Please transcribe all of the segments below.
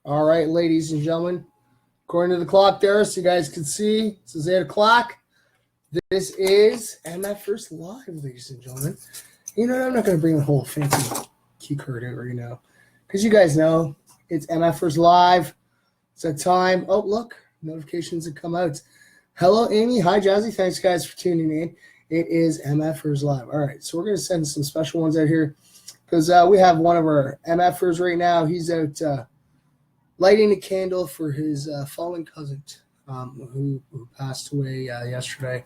All right, ladies and gentlemen, according to the clock there, so you guys can see, it says 8 o'clock. This is mFers Live, ladies and gentlemen. You know, I'm not going to bring the whole fancy key card out right now, because you guys know it's mFers Live. It's that time. Oh, look, notifications have come out. Hello, Amy. Hi, Jazzy. Thanks, guys, for tuning in. It is mFers Live. All right, so we're going to send some special ones out here, because we have one of our mFers right now. He's out lighting a candle for his fallen cousin who passed away yesterday.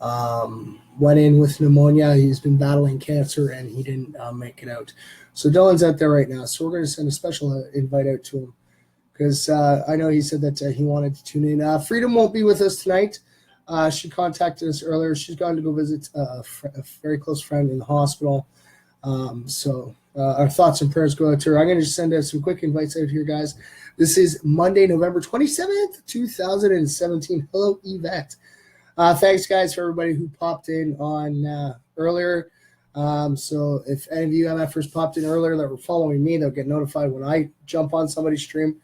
Went in with pneumonia. He's been battling cancer, and he didn't make it out. So Dylan's out there right now. So we're going to send a special invite out to him, because I know he said that he wanted to tune in. Freedom won't be with us tonight. She contacted us earlier. She's gone to go visit a very close friend in the hospital. So our thoughts and prayers go out to her. I'm going to just send out some quick invites out here, guys. This is Monday, November 27th, 2017. Hello, Yvette. Thanks, guys, for everybody who popped in on earlier. So if any of you MFers popped in earlier that were following me, they'll get notified when I jump on somebody's stream.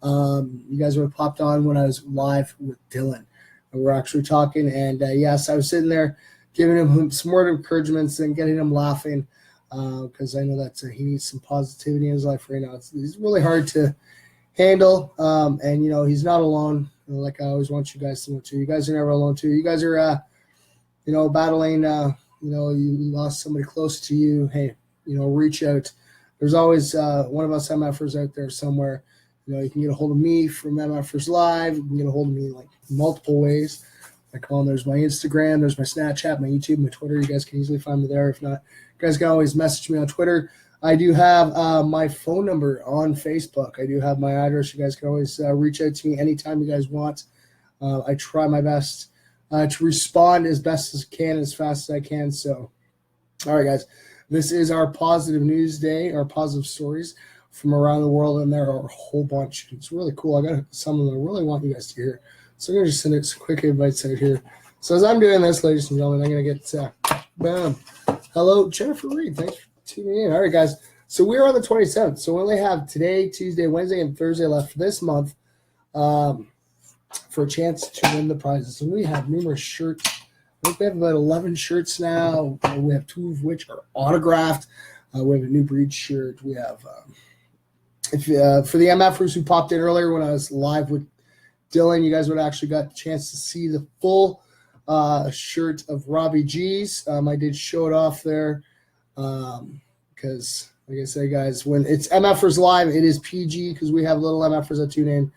You guys would have popped on when I was live with Dylan. And we're actually talking. And, yes, I was sitting there giving him some word of encouragements and getting him laughing, because I know that he needs some positivity in his life right now. It's really hard to handle, and you know he's not alone. Like I always want you guys to know too. You guys are never alone too. You guys are, battling. You lost somebody close to you. Hey, reach out. There's always one of us MFers out there somewhere. You can get a hold of me from MFers Live. You can get a hold of me like multiple ways. I call them. There's my Instagram. There's my Snapchat, my YouTube, my Twitter. You guys can easily find me there. If not, you guys can always message me on Twitter. I do have my phone number on Facebook. I do have my address. You guys can always reach out to me anytime you guys want. I try my best to respond as best as I can, as fast as I can. So, all right, guys, this is our positive news day, our positive stories from around the world, and there are a whole bunch. It's really cool. I got some of them I really want you guys to hear. So I'm going to just send it some quick invites out here. So as I'm doing this, ladies and gentlemen, I'm going to get, boom. Hello, Jennifer Reed. Thanks for tuning in. All right, guys. So we're on the 27th. So we only have today, Tuesday, Wednesday, and Thursday left for this month for a chance to win the prizes. And we have numerous shirts. I think we have about 11 shirts now. We have 2 of which are autographed. We have a New Breed shirt. We have, for the MFers who popped in earlier when I was live with Dylan, you guys would have actually got the chance to see the full shirt of Robbie G's. I did show it off there because, like I say, guys, when it's MFers Live, it is PG because we have little MFers that tune in.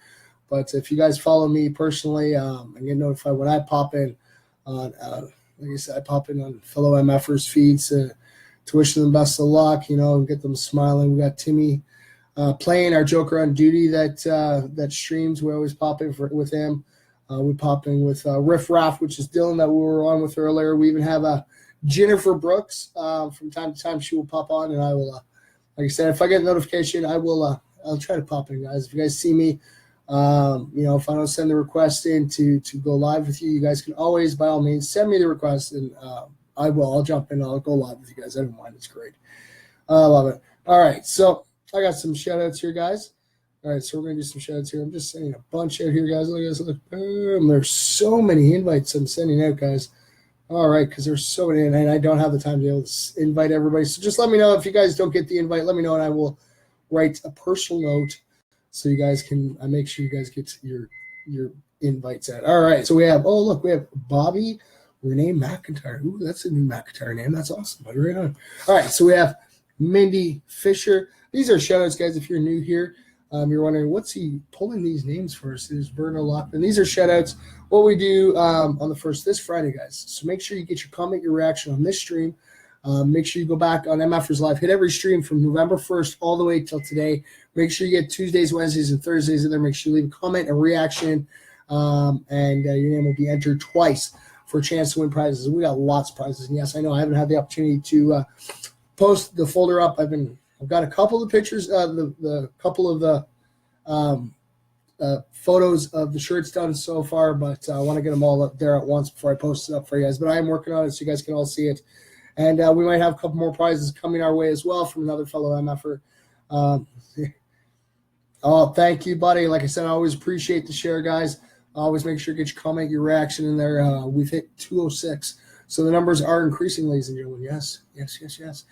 But if you guys follow me personally and get notified when I pop in on, like I said, I pop in on fellow MFers feeds to wish them best of luck, and get them smiling. We got Timmy playing our Joker on Duty that streams. We always pop in with him. We pop in with Riff Raff, which is Dylan that we were on with earlier. We even have Jennifer Brooks. From time to time, she will pop on, and I will, like I said, if I get a notification, I'll try to pop in, guys. If you guys see me, if I don't send the request in to go live with you, you guys can always, by all means, send me the request, and I'll jump in. I'll go live with you guys. I don't mind. It's great. I love it. All right, so I got some shout-outs here, guys. All right, so we're going to do some shout-outs here. I'm just sending a bunch out here, guys. Look at this. Look. Boom. There's so many invites I'm sending out, guys. All right, because there's so many, and I don't have the time to be able to invite everybody. So just let me know if you guys don't get the invite. Let me know, and I will write a personal note so you guys can make sure you guys get your invites out. All right, so we have Bobby Renee McIntyre. Ooh, that's a new McIntyre name. That's awesome. Right on. All right, so we have Mindy Fisher. These are shout-outs, guys, if you're new here. You're wondering, what's he pulling these names for us? There's Berno Lockman. These are shout-outs. What we do on this Friday, guys. So make sure you get your comment, your reaction on this stream. Make sure you go back on MFers Live. Hit every stream from November 1st all the way till today. Make sure you get Tuesdays, Wednesdays, and Thursdays in there. Make sure you leave a comment, a reaction, and your name will be entered twice for a chance to win prizes. We got lots of prizes. And yes, I know I haven't had the opportunity to post the folder up. I've got a couple of pictures, the couple of the photos of the shirts done so far, but I want to get them all up there at once before I post it up for you guys. But I am working on it so you guys can all see it. And we might have a couple more prizes coming our way as well from another fellow MFer. Oh, thank you, buddy. Like I said, I always appreciate the share, guys. Always make sure to get your comment, your reaction in there. We've hit 206. So the numbers are increasing, ladies and gentlemen. Yes, yes, yes, yes.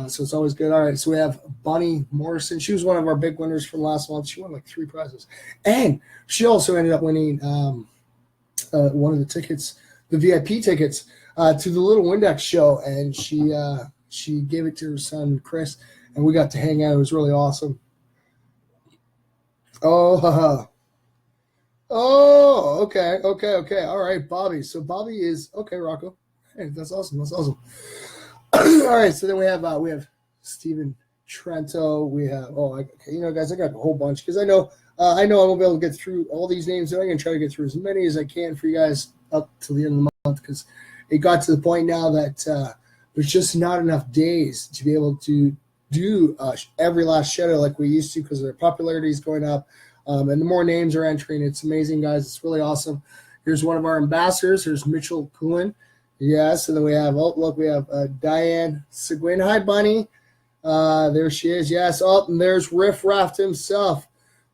So it's always good. All right, so we have Bunny Morrison. She was one of our big winners from last month. She won like 3 prizes. And she also ended up winning one of the tickets, the VIP tickets, to the Little Windex show. And she gave it to her son, Chris, and we got to hang out. It was really awesome. Oh, oh, okay. All right, Bobby. So Bobby is okay, Rocco. Hey, that's awesome. All right, so then we have Stephen Trento. We have guys, I got a whole bunch because I know I won't be able to get through all these names. I'm gonna try to get through as many as I can for you guys up till the end of the month because it got to the point now that there's just not enough days to be able to do every last shadow like we used to because their popularity is going up, and the more names are entering. It's amazing, guys. It's really awesome. Here's one of our ambassadors. Here's Mitchell Coolin. Yes, and then we have Diane Seguin. Hi, Bunny. There she is. Yes. Oh, and there's Riff Raft himself.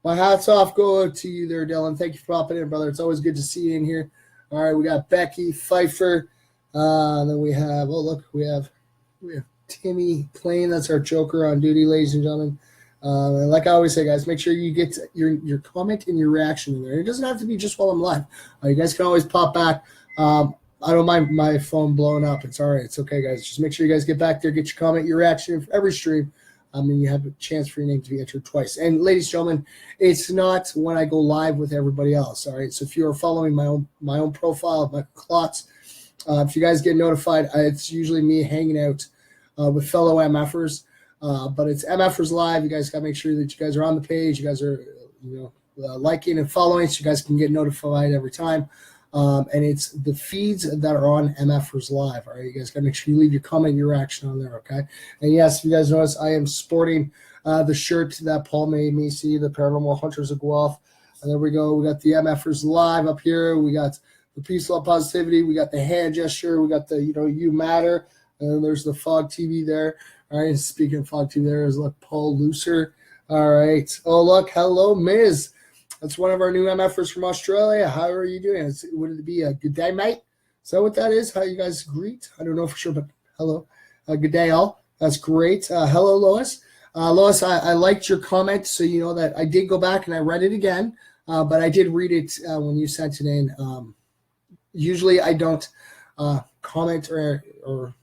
My hats off go to you there, Dylan. Thank you for popping in, brother. It's always good to see you in here. All right, we got Becky Pfeiffer. Then we have we have Timmy Plain. That's our Joker on duty, ladies and gentlemen. And like I always say, guys, make sure you get your comment and your reaction in there. It doesn't have to be just while I'm live. You guys can always pop back. I don't mind my phone blowing up. It's all right. It's okay, guys. Just make sure you guys get back there, get your comment, your reaction for every stream. And you have a chance for your name to be entered twice. And ladies and gentlemen, it's not when I go live with everybody else. All right. So if you are following my own profile, my Klotz, if you guys get notified, it's usually me hanging out with fellow MFers. But it's MFers Live. You guys got to make sure that you guys are on the page. You guys are liking and following so you guys can get notified every time. And it's the feeds that are on MFers Live. All right, you guys got to make sure you leave your comment, your reaction on there, okay? And yes, if you guys notice, I am sporting the shirt that Paul made me see, the Paranormal Hunters of Guelph. And there we go. We got the MFers Live up here. We got the Peace, Love, Positivity. We got the hand gesture. We got the, You Matter. And then there's the Fog TV there. All right, speaking of Fog TV, there is, look, Paul Looser. All right. Oh, look, hello, Miz. That's one of our new MFers from Australia. How are you doing? Would it be a good day, mate? Is that what that is? How you guys greet? I don't know for sure, but hello. Good day, all. That's great. Hello, Lois. Lois, I liked your comment, so you know that I did go back and I read it again, but I did read it when you sent it in. Usually I don't comment or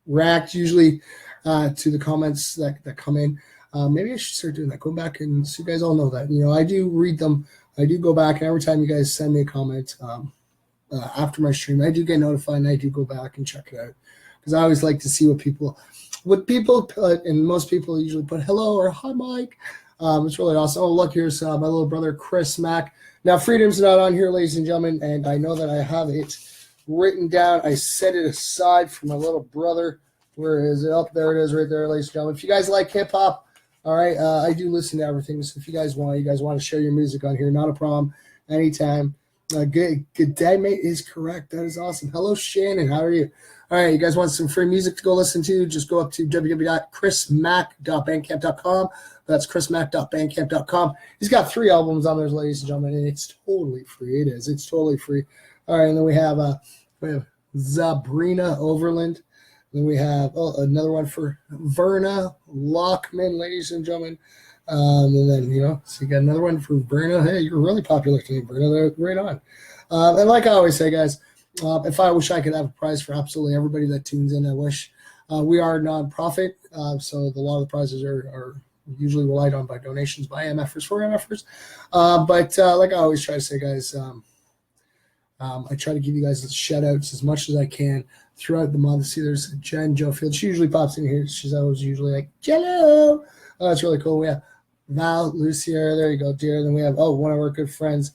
react usually to the comments that come in. Maybe I should start doing that. Go back and so you guys all know that. I do read them. I do go back, and every time you guys send me a comment after my stream, I do get notified, and I do go back and check it out because I always like to see what people put, and most people usually put hello or hi, Mike. It's really awesome. Oh, look, here's my little brother, Chris Mack. Now, Freedom's not on here, ladies and gentlemen, and I know that I have it written down. I set it aside for my little brother. Where is it? Oh, there it is right there, ladies and gentlemen. If you guys like hip-hop, all right, I do listen to everything. So if you guys want to share your music on here, not a problem. Anytime. Good day, mate, is correct. That is awesome. Hello, Shannon. How are you? All right, you guys want some free music to go listen to? Just go up to www.chrismack.bandcamp.com. That's chrismack.bandcamp.com. He's got 3 albums on there, ladies and gentlemen, and it's totally free. It is. It's totally free. All right, and then we have Zabrina Overland. Then we have another one for Verna Lockman, ladies and gentlemen. And then, so you got another one for Verna. Hey, you're really popular today, Verna. They're right on. And like I always say, guys, if I wish I could have a prize for absolutely everybody that tunes in, I wish. We are a nonprofit, so a lot of the prizes are usually relied on by donations by MFers for MFers. But like I always try to say, guys, I try to give you guys shout outs as much as I can throughout the month. See, there's Jen Jofield. She usually pops in here. She's always usually like, Jello. Oh, that's really cool. We have Val, Lucia. There you go, dear. Then we have, one of our good friends,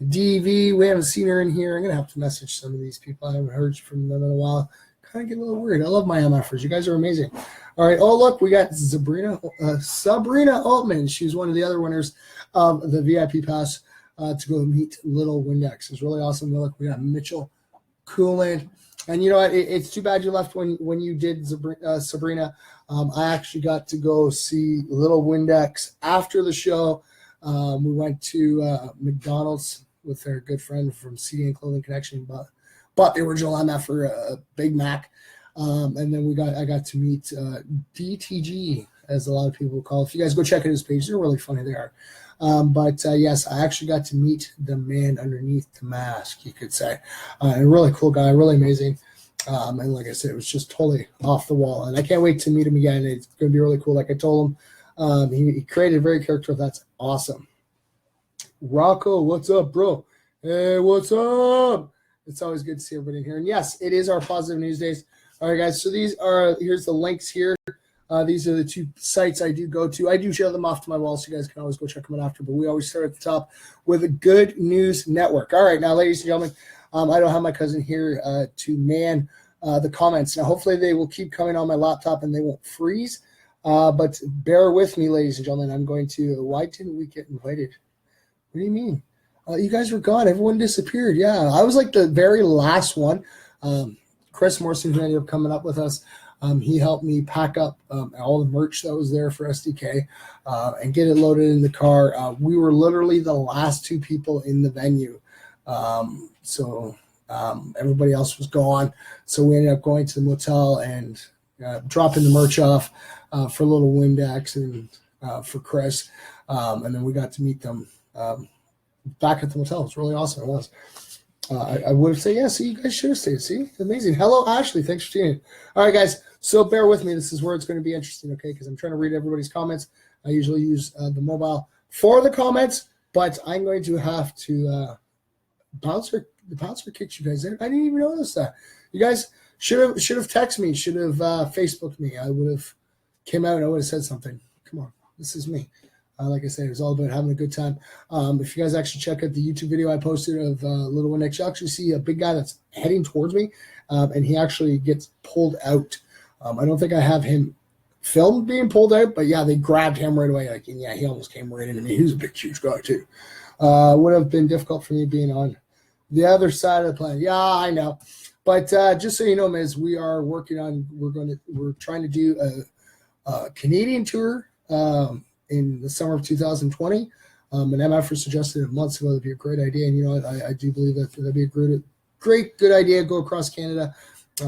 DV. We haven't seen her in here. I'm going to have to message some of these people. I haven't heard from them in a while. Kind of get a little weird. I love my MFers. You guys are amazing. All right. Oh, look, we got Sabrina Altman. She's one of the other winners of the VIP pass to go meet Little Windex. It's really awesome. Look, we got Mitchell Coolant. And you know what? It's too bad you left when you did Sabrina. I actually got to go see Little Windex after the show. We went to McDonald's with our good friend from CD and Clothing Connection, but the original MF for a Big Mac. And then I got to meet DTG, as a lot of people call it. If you guys go check out his page, they're really funny. They are. But yes, I actually got to meet the man underneath the mask, you could say. A really cool guy, really amazing. And like I said, it was just totally off the wall. And I can't wait to meet him again. It's going to be really cool. Like I told him, he created a very character that's awesome. Rocco, what's up, bro? Hey, what's up? It's always good to see everybody in here. And yes, it is our Positive News Days. All right, guys. So here's the links here. These are the two sites I do go to. I do share them off to my wall, so you guys can always go check them out after. But we always start at the top with a Good News Network. All right, now, ladies and gentlemen, I don't have my cousin here to man the comments. Now, hopefully they will keep coming on my laptop and they won't freeze. But bear with me, ladies and gentlemen. I'm going to – why didn't we get invited? What do you mean? You guys were gone. Everyone disappeared. Yeah, I was like the very last one. Chris Morrison, who ended up coming up with us, he helped me pack up all the merch that was there for SDK and get it loaded in the car. We were literally the last two people in the venue. So everybody else was gone. So we ended up going to the motel and dropping the merch off for a little Windex and for Chris. And then we got to meet them back at the motel. It was really awesome. It was. I would have said, yeah, see, you guys should have stayed. See, amazing. Hello, Ashley. Thanks for tuning in. All right, guys. So bear with me. This is where it's going to be interesting, okay, because I'm trying to read everybody's comments. I usually use the mobile for the comments, but I'm going to have to the bouncer kicked you guys in. I didn't even notice that. You guys should have texted me, should have Facebooked me. I would have came out and I would have said something. Come on, this is me. Like I said, it was all about having a good time. If you guys actually check out the YouTube video I posted of Little Windex, you'll actually see a big guy that's heading towards me, and he actually gets pulled out. I don't think I have him filmed being pulled out, but yeah, they grabbed him right away. Like, and yeah, he almost came right into me. He was a big, huge guy too. Would have been difficult for me being on the other side of the planet. Yeah, I know. But just so you know, Miz, we are working on. We're trying to do a Canadian tour. In the summer of 2020, and MFers suggested months ago that'd be a great idea. And you know what? I do believe that'd be a good idea. Go across Canada,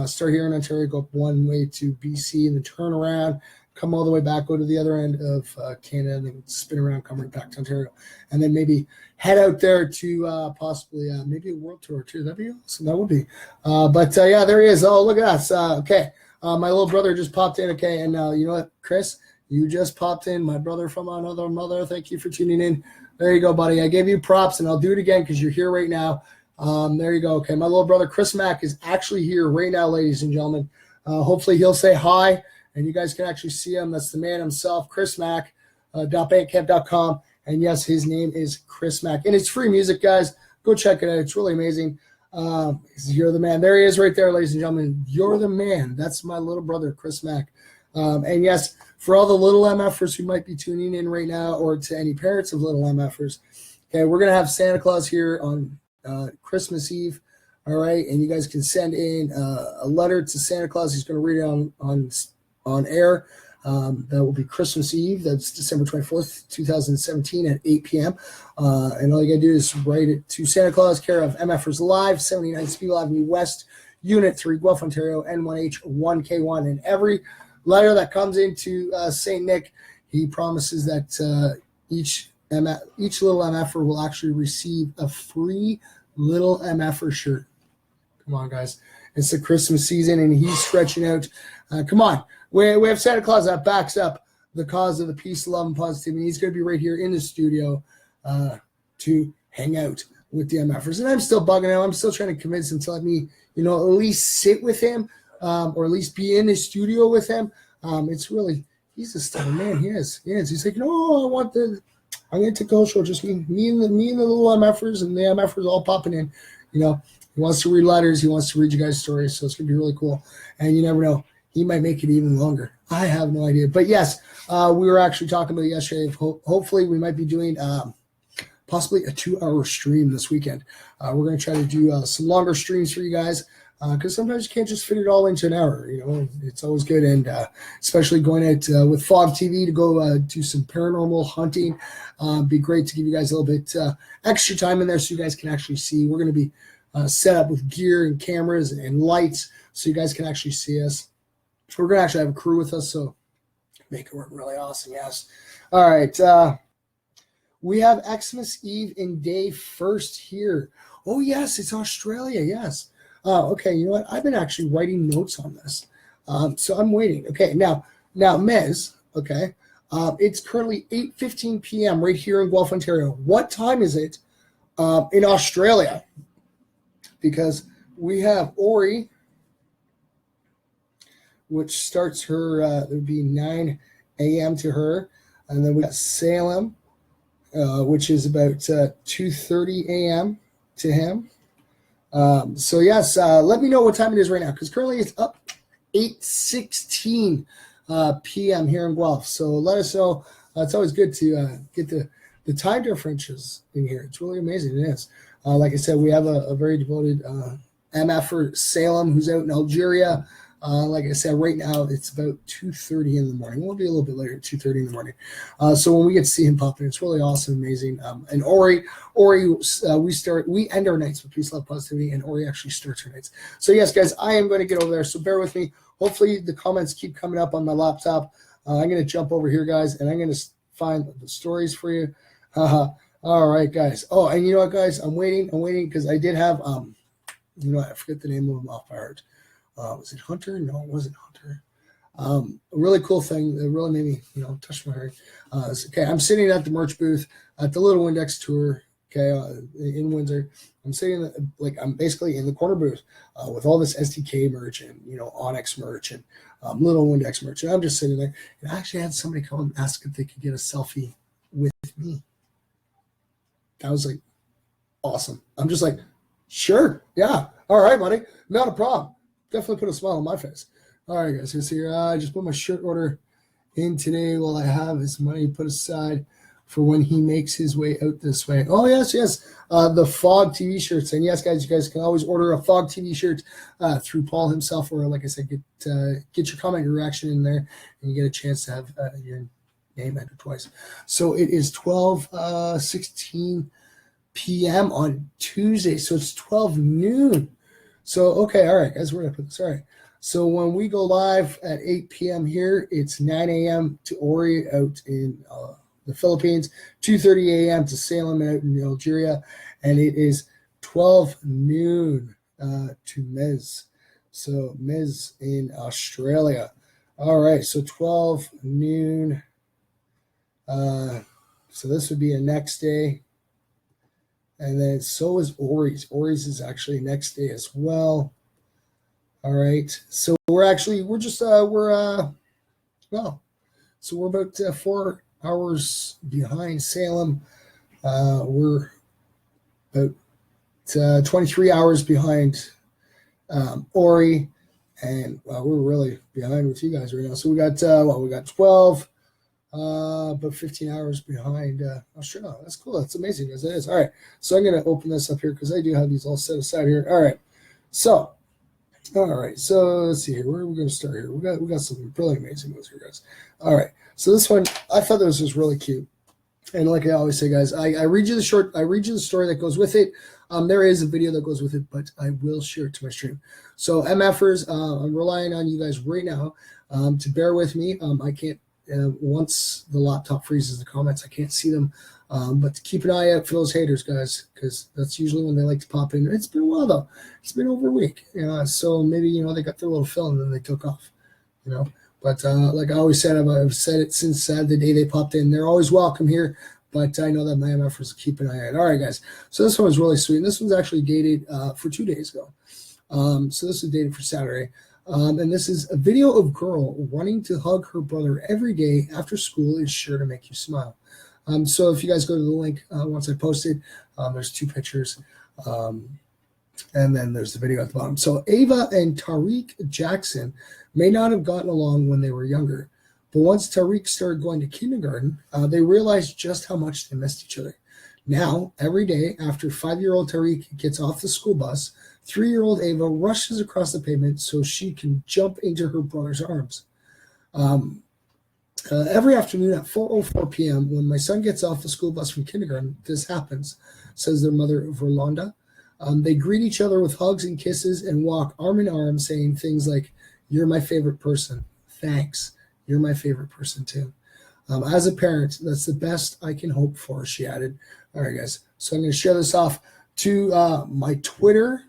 start here in Ontario, go up one way to BC, and then turn around, come all the way back, go to the other end of Canada, and then spin around, come right back to Ontario, and then maybe head out there to possibly maybe a world tour too. That'd be awesome. That would be. But yeah, there he is. Oh, look at us. Okay, my little brother just popped in. Okay, and you know what, Chris? You just popped in, my brother from another mother. Thank you for tuning in. There you go, buddy. I gave you props, and I'll do it again because you're here right now. There you go. Okay, my little brother Chris Mack is actually here right now, ladies and gentlemen. Hopefully he'll say hi, and you guys can actually see him. That's the man himself, Chris Mack, .bandcamp.com. And yes, his name is Chris Mack. And it's free music, guys. Go check it out. It's really amazing. You're the man. There he is right there, ladies and gentlemen. You're the man. That's my little brother, Chris Mack. And yes, for all the little MFers who might be tuning in right now, or to any parents of little MFers, okay, we're going to have Santa Claus here on Christmas Eve, all right? And you guys can send in a letter to Santa Claus. He's going to read it on air. That will be Christmas Eve. That's December 24th, 2017 at 8 p.m. And all you got to do is write it to Santa Claus, care of MFers Live, 79 Spiegel Avenue West, Unit 3, Guelph, Ontario, N1H1K1. And every letter that comes into St. Nick, he promises that each little MFer will actually receive a free little MFer shirt. Come on, guys. It's the Christmas season, and he's stretching out. Come on. We have Santa Claus that backs up the cause of the peace, love, and positivity. He's going to be right here in the studio to hang out with the MFers. And I'm still bugging him. I'm still trying to convince him to let me, at least sit with him. Or at least be in the studio with him. It's really, he's a stubborn man. He is. He's like, no, I'm going to take the whole show. Just me and the little MFers and the MFers all popping in. He wants to read letters. He wants to read you guys stories. So it's going to be really cool. And you never know. He might make it even longer. I have no idea. But yes, we were actually talking about it yesterday. Hopefully we might be doing possibly a 2-hour stream this weekend. We're going to try to do some longer streams for you guys. because sometimes you can't just fit it all into an hour. It's always good, and especially going out with Fog TV to go do some paranormal hunting. Be great to give you guys a little bit extra time in there so you guys can actually see. We're going to be set up with gear and cameras and lights so you guys can actually see us. We're going to actually have a crew with us, so make it work really awesome, yes. All right. We have Xmas Eve in day first here. Oh, yes, it's Australia, yes. Okay, you know what? I've been actually writing notes on this. So I'm waiting. Okay, now, Mez, okay, it's currently 8:15 p.m. right here in Guelph, Ontario. What time is it in Australia? Because we have Ori, which starts her, it would be 9 a.m. to her. And then we got Salem, which is about 2:30 a.m. to him. So yes, let me know what time it is right now, because currently it's up 8:16 p.m. here in Guelph. So let us know. It's always good to get the time differences in here. It's really amazing. It is. Like I said, we have a very devoted MF for Salem, who's out in Algeria. Like I said, right now it's about 2:30 in the morning. We'll be a little bit later, 2:30 in the morning. So when we get to see him pop in, it's really awesome, amazing. And Ori, we end our nights with peace, love, positivity, and Ori actually starts her nights. So yes, guys, I am going to get over there. So bear with me. Hopefully the comments keep coming up on my laptop. I'm going to jump over here, guys, and I'm going to find the stories for you. All right, guys. Oh, and you know what, guys? I'm waiting because I did have I forget the name of them off by heart. Was it Hunter? No, it wasn't Hunter. A really cool thing that really made me, touch my heart. Okay, I'm sitting at the merch booth at the Little Windex Tour, okay, in Windsor. I'm sitting I'm basically in the corner booth with all this SDK merch and, Onyx merch and Little Windex merch. And I'm just sitting there. And I actually had somebody come and ask if they could get a selfie with me. That was awesome. I'm just sure. Yeah. All right, buddy. Not a problem. Definitely put a smile on my face. All right, guys. Here's here. I just put my shirt order in today while I have his money put aside for when he makes his way out this way. Oh, yes. The Fog TV shirts. And yes, guys, you guys can always order a Fog TV shirt through Paul himself, or like I said, get your comment, your reaction in there, and you get a chance to have your name entered twice. So it is 12:16 p.m. on Tuesday. So it's 12 noon. So, okay, all right, guys, we're going to put this. All right. So when we go live at 8 p.m. here, it's 9 a.m. to Ori out in the Philippines, 2:30 a.m. to Salem out in Algeria, and it is 12 noon to Mez. So Mez in Australia. All right, so 12 noon. So this would be a next day. And then so is Ori's. Ori's is actually next day as well. All right. So we're about 4 hours behind Salem. We're about 23 hours behind Ori, and we're really behind with you guys right now. So we got 12. But 15 hours behind Australia. That's cool. That's amazing as it is. All right. So I'm going to open this up here because I do have these all set aside here. All right. So let's see here. Where are we going to start here? We got some really amazing ones here, guys. All right. So this one, I thought this was really cute. And like I always say, guys, I read you the story that goes with it. There is a video that goes with it, but I will share it to my stream. So MFers, I'm relying on you guys right now to bear with me. I can't. Once the laptop freezes the comments, I can't see them. But keep an eye out for those haters, guys, because that's usually when they like to pop in. It's been a while, though. It's been over a week. So maybe, they got their little fill and then they took off, But like I always said, I've said it since the day they popped in. They're always welcome here, but I know that my MFers keep an eye out. All right, guys. So this one's really sweet. And this one's actually dated for 2 days ago. So this is dated for Saturday. And this is a video of girl wanting to hug her brother every day after school is sure to make you smile. So if you guys go to the link, once I post it, there's 2 pictures. And then there's the video at the bottom. So Ava and Tariq Jackson may not have gotten along when they were younger, but once Tariq started going to kindergarten, they realized just how much they missed each other. Now, every day after 5-year-old Tariq gets off the school bus, 3-year-old Ava rushes across the pavement so she can jump into her brother's arms. Every afternoon at 4:04 p.m., when my son gets off the school bus from kindergarten, this happens, says their mother, Verlonda. They greet each other with hugs and kisses and walk arm in arm, saying things like, "You're my favorite person. Thanks. You're my favorite person, too." As a parent, that's the best I can hope for, she added. All right, guys. So I'm going to share this off to my Twitter.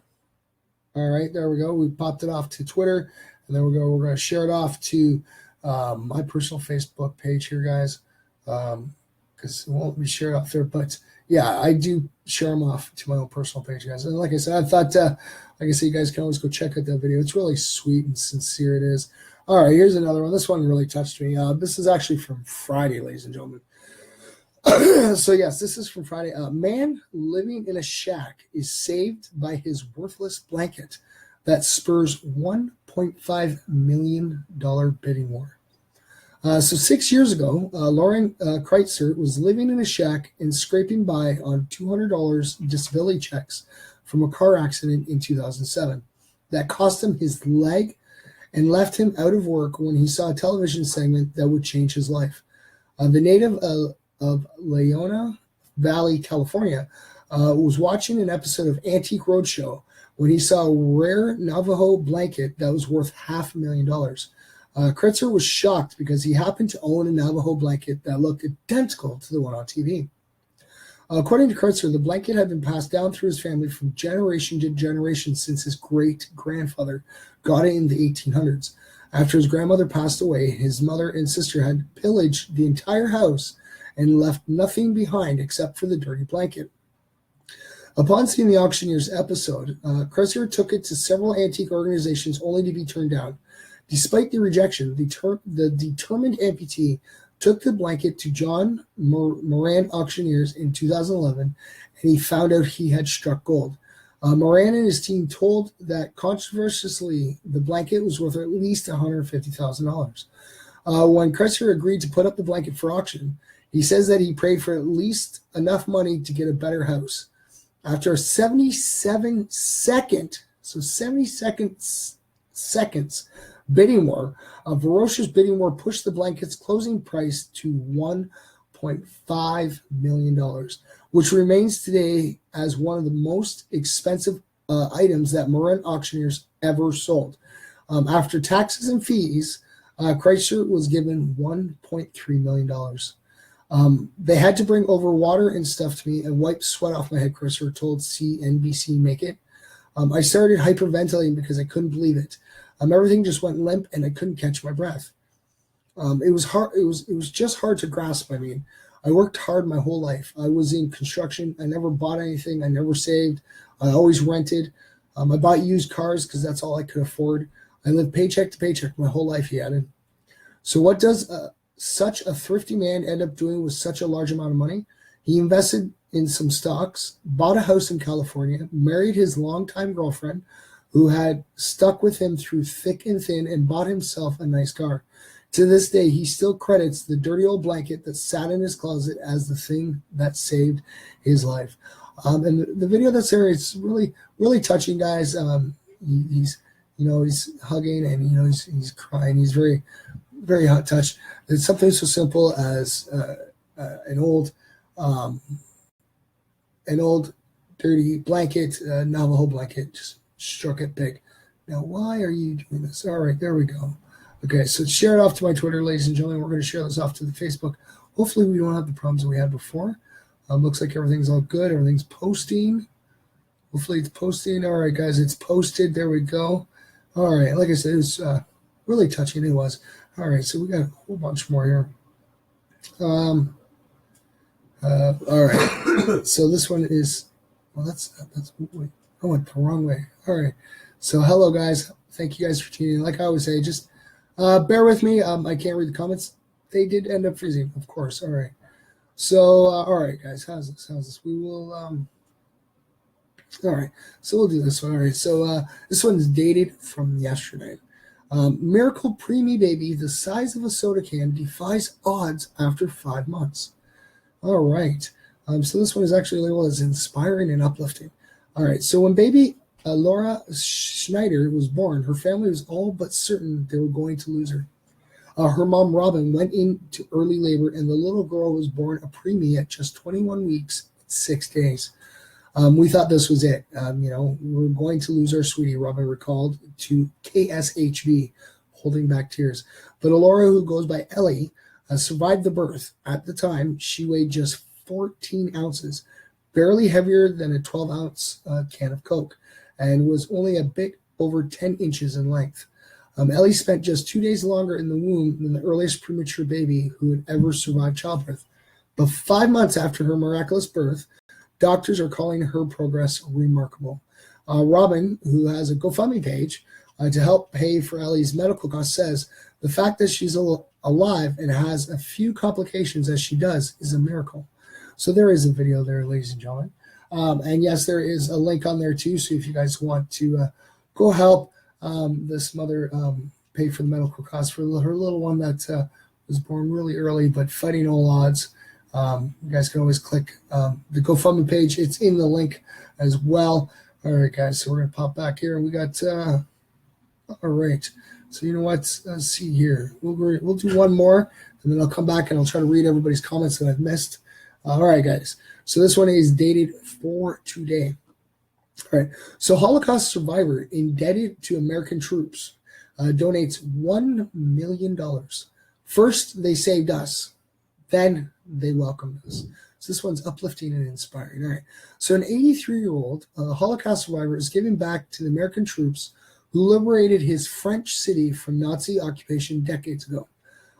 All right, there we go. We popped it off to Twitter, and then we're going to share it off to my personal Facebook page here, guys, because it won't be shared off there. But yeah, I do share them off to my own personal page, guys. And like I said, I thought, like I said, you guys can always go check out that video. It's really sweet and sincere. It is. All right, here's another one. This one really touched me. This is actually from Friday, ladies and gentlemen. So yes, this is from Friday. A man living in a shack is saved by his worthless blanket that spurs $1.5 million bidding war. So 6 years ago, Lauren Kreitzer was living in a shack and scraping by on $200 disability checks from a car accident in 2007 that cost him his leg and left him out of work when he saw a television segment that would change his life. The native of Leona Valley, California, was watching an episode of Antique Roadshow when he saw a rare Navajo blanket that was worth $500,000. Kreitzer was shocked because he happened to own a Navajo blanket that looked identical to the one on TV. According to Kreitzer, the blanket had been passed down through his family from generation to generation since his great-grandfather got it in the 1800s. After his grandmother passed away, his mother and sister had pillaged the entire house and left nothing behind except for the dirty blanket. Upon seeing the auctioneer's episode, Kreitzer took it to several antique organizations only to be turned down. Despite the rejection, the determined amputee took the blanket to John Moran Auctioneers in 2011, and he found out he had struck gold. Moran and his team told that controversially, the blanket was worth at least $150,000. When Kreitzer agreed to put up the blanket for auction, he says that he prayed for at least enough money to get a better house. After a 77 seconds bidding war, a ferocious bidding war pushed the blanket's closing price to $1.5 million, which remains today as one of the most expensive items that Moran Auctioneers ever sold. After taxes and fees, Kreitzer was given $1.3 million. They had to bring over water and stuff to me and wipe sweat off my head, Kreitzer told CNBC Make It. I started hyperventilating because I couldn't believe it. Everything just went limp and I couldn't catch my breath. It was hard. It was just hard to grasp. I mean, I worked hard my whole life. I was in construction. I never bought anything. I never saved. I always rented. I bought used cars because that's all I could afford. I lived paycheck to paycheck my whole life, he added. So what does such a thrifty man end up doing with such a large amount of money? He invested in some stocks, bought a house in California, married his longtime girlfriend, who had stuck with him through thick and thin, and bought himself a nice car. To this day, he still credits the dirty old blanket that sat in his closet as the thing that saved his life. And the video that's there, it's really, really touching, guys. He's hugging and he's crying. He's very, very hot touched. It's something so simple as an old dirty blanket, Navajo blanket, just struck it big. Now, why are you doing this? All right, there we go. Okay, so share it off to my Twitter, ladies and gentlemen. We're going to share this off to the Facebook. Hopefully, we don't have the problems that we had before. Looks like everything's all good. Everything's posting. Hopefully, it's posting. All right, guys, it's posted. There we go. All right, like I said, it was really touching. It was. All right, so we got a whole bunch more here. All right, so this one is, well, that's wait, I went the wrong way. All right, so hello, guys. Thank you guys for tuning in. Like I always say, just bear with me. I can't read the comments. They did end up freezing, of course. All right. So, all right, guys. How's this? We will. All right. So we'll do this one. All right. So this one's dated from yesterday. Miracle preemie baby, the size of a soda can, defies odds after 5 months. All right. So this one is actually labeled as inspiring and uplifting. All right, so when baby Laura Schneider was born, her family was all but certain they were going to lose her. Her mom, Robin, went into early labor, and the little girl was born a preemie at just 21 weeks and 6 days. We thought this was it. We're going to lose our sweetie, Robin recalled to KSHB, holding back tears. But Alora, who goes by Ellie, survived the birth. At the time, she weighed just 14 ounces, barely heavier than a 12-ounce can of Coke, and was only a bit over 10 inches in length. Ellie spent just 2 days longer in the womb than the earliest premature baby who had ever survived childbirth. But 5 months after her miraculous birth, doctors are calling her progress remarkable. Robin, who has a GoFundMe page to help pay for Ellie's medical costs, says the fact that she's alive and has a few complications as she does is a miracle. So there is a video there, ladies and gentlemen. And yes, there is a link on there too. So if you guys want to go help this mother pay for the medical costs for her little one that was born really early, but fighting all odds. You guys can always click the GoFundMe page. It's in the link as well. All right, guys. So we're going to pop back here. We got, all right. So you know what? Let's see here. We'll do one more, and then I'll come back and I'll try to read everybody's comments that I've missed. All right, guys. So this one is dated for today. All right. So Holocaust survivor indebted to American troops donates $1 million. First, they saved us. Then they welcomed us. So this one's uplifting and inspiring. All right. So an 83-year-old Holocaust survivor is giving back to the American troops who liberated his French city from Nazi occupation decades ago.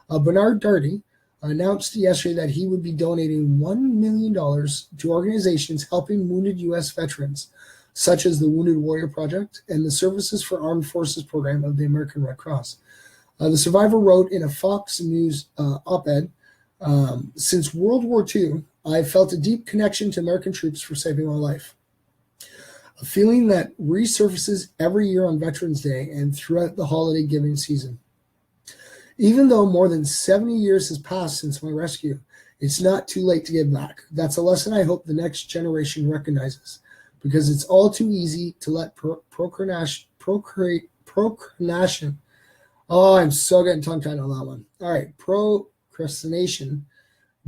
Bernard Darty announced yesterday that he would be donating $1 million to organizations helping wounded U.S. veterans, such as the Wounded Warrior Project and the Services for Armed Forces program of the American Red Cross. The survivor wrote in a Fox News op-ed, since World War II, I felt a deep connection to American troops for saving my life. A feeling that resurfaces every year on Veterans Day and throughout the holiday giving season. Even though more than 70 years has passed since my rescue, it's not too late to give back. That's a lesson I hope the next generation recognizes, because it's all too easy to let procrastination. Oh, I'm so getting tongue-tied on that one. All right, procrastination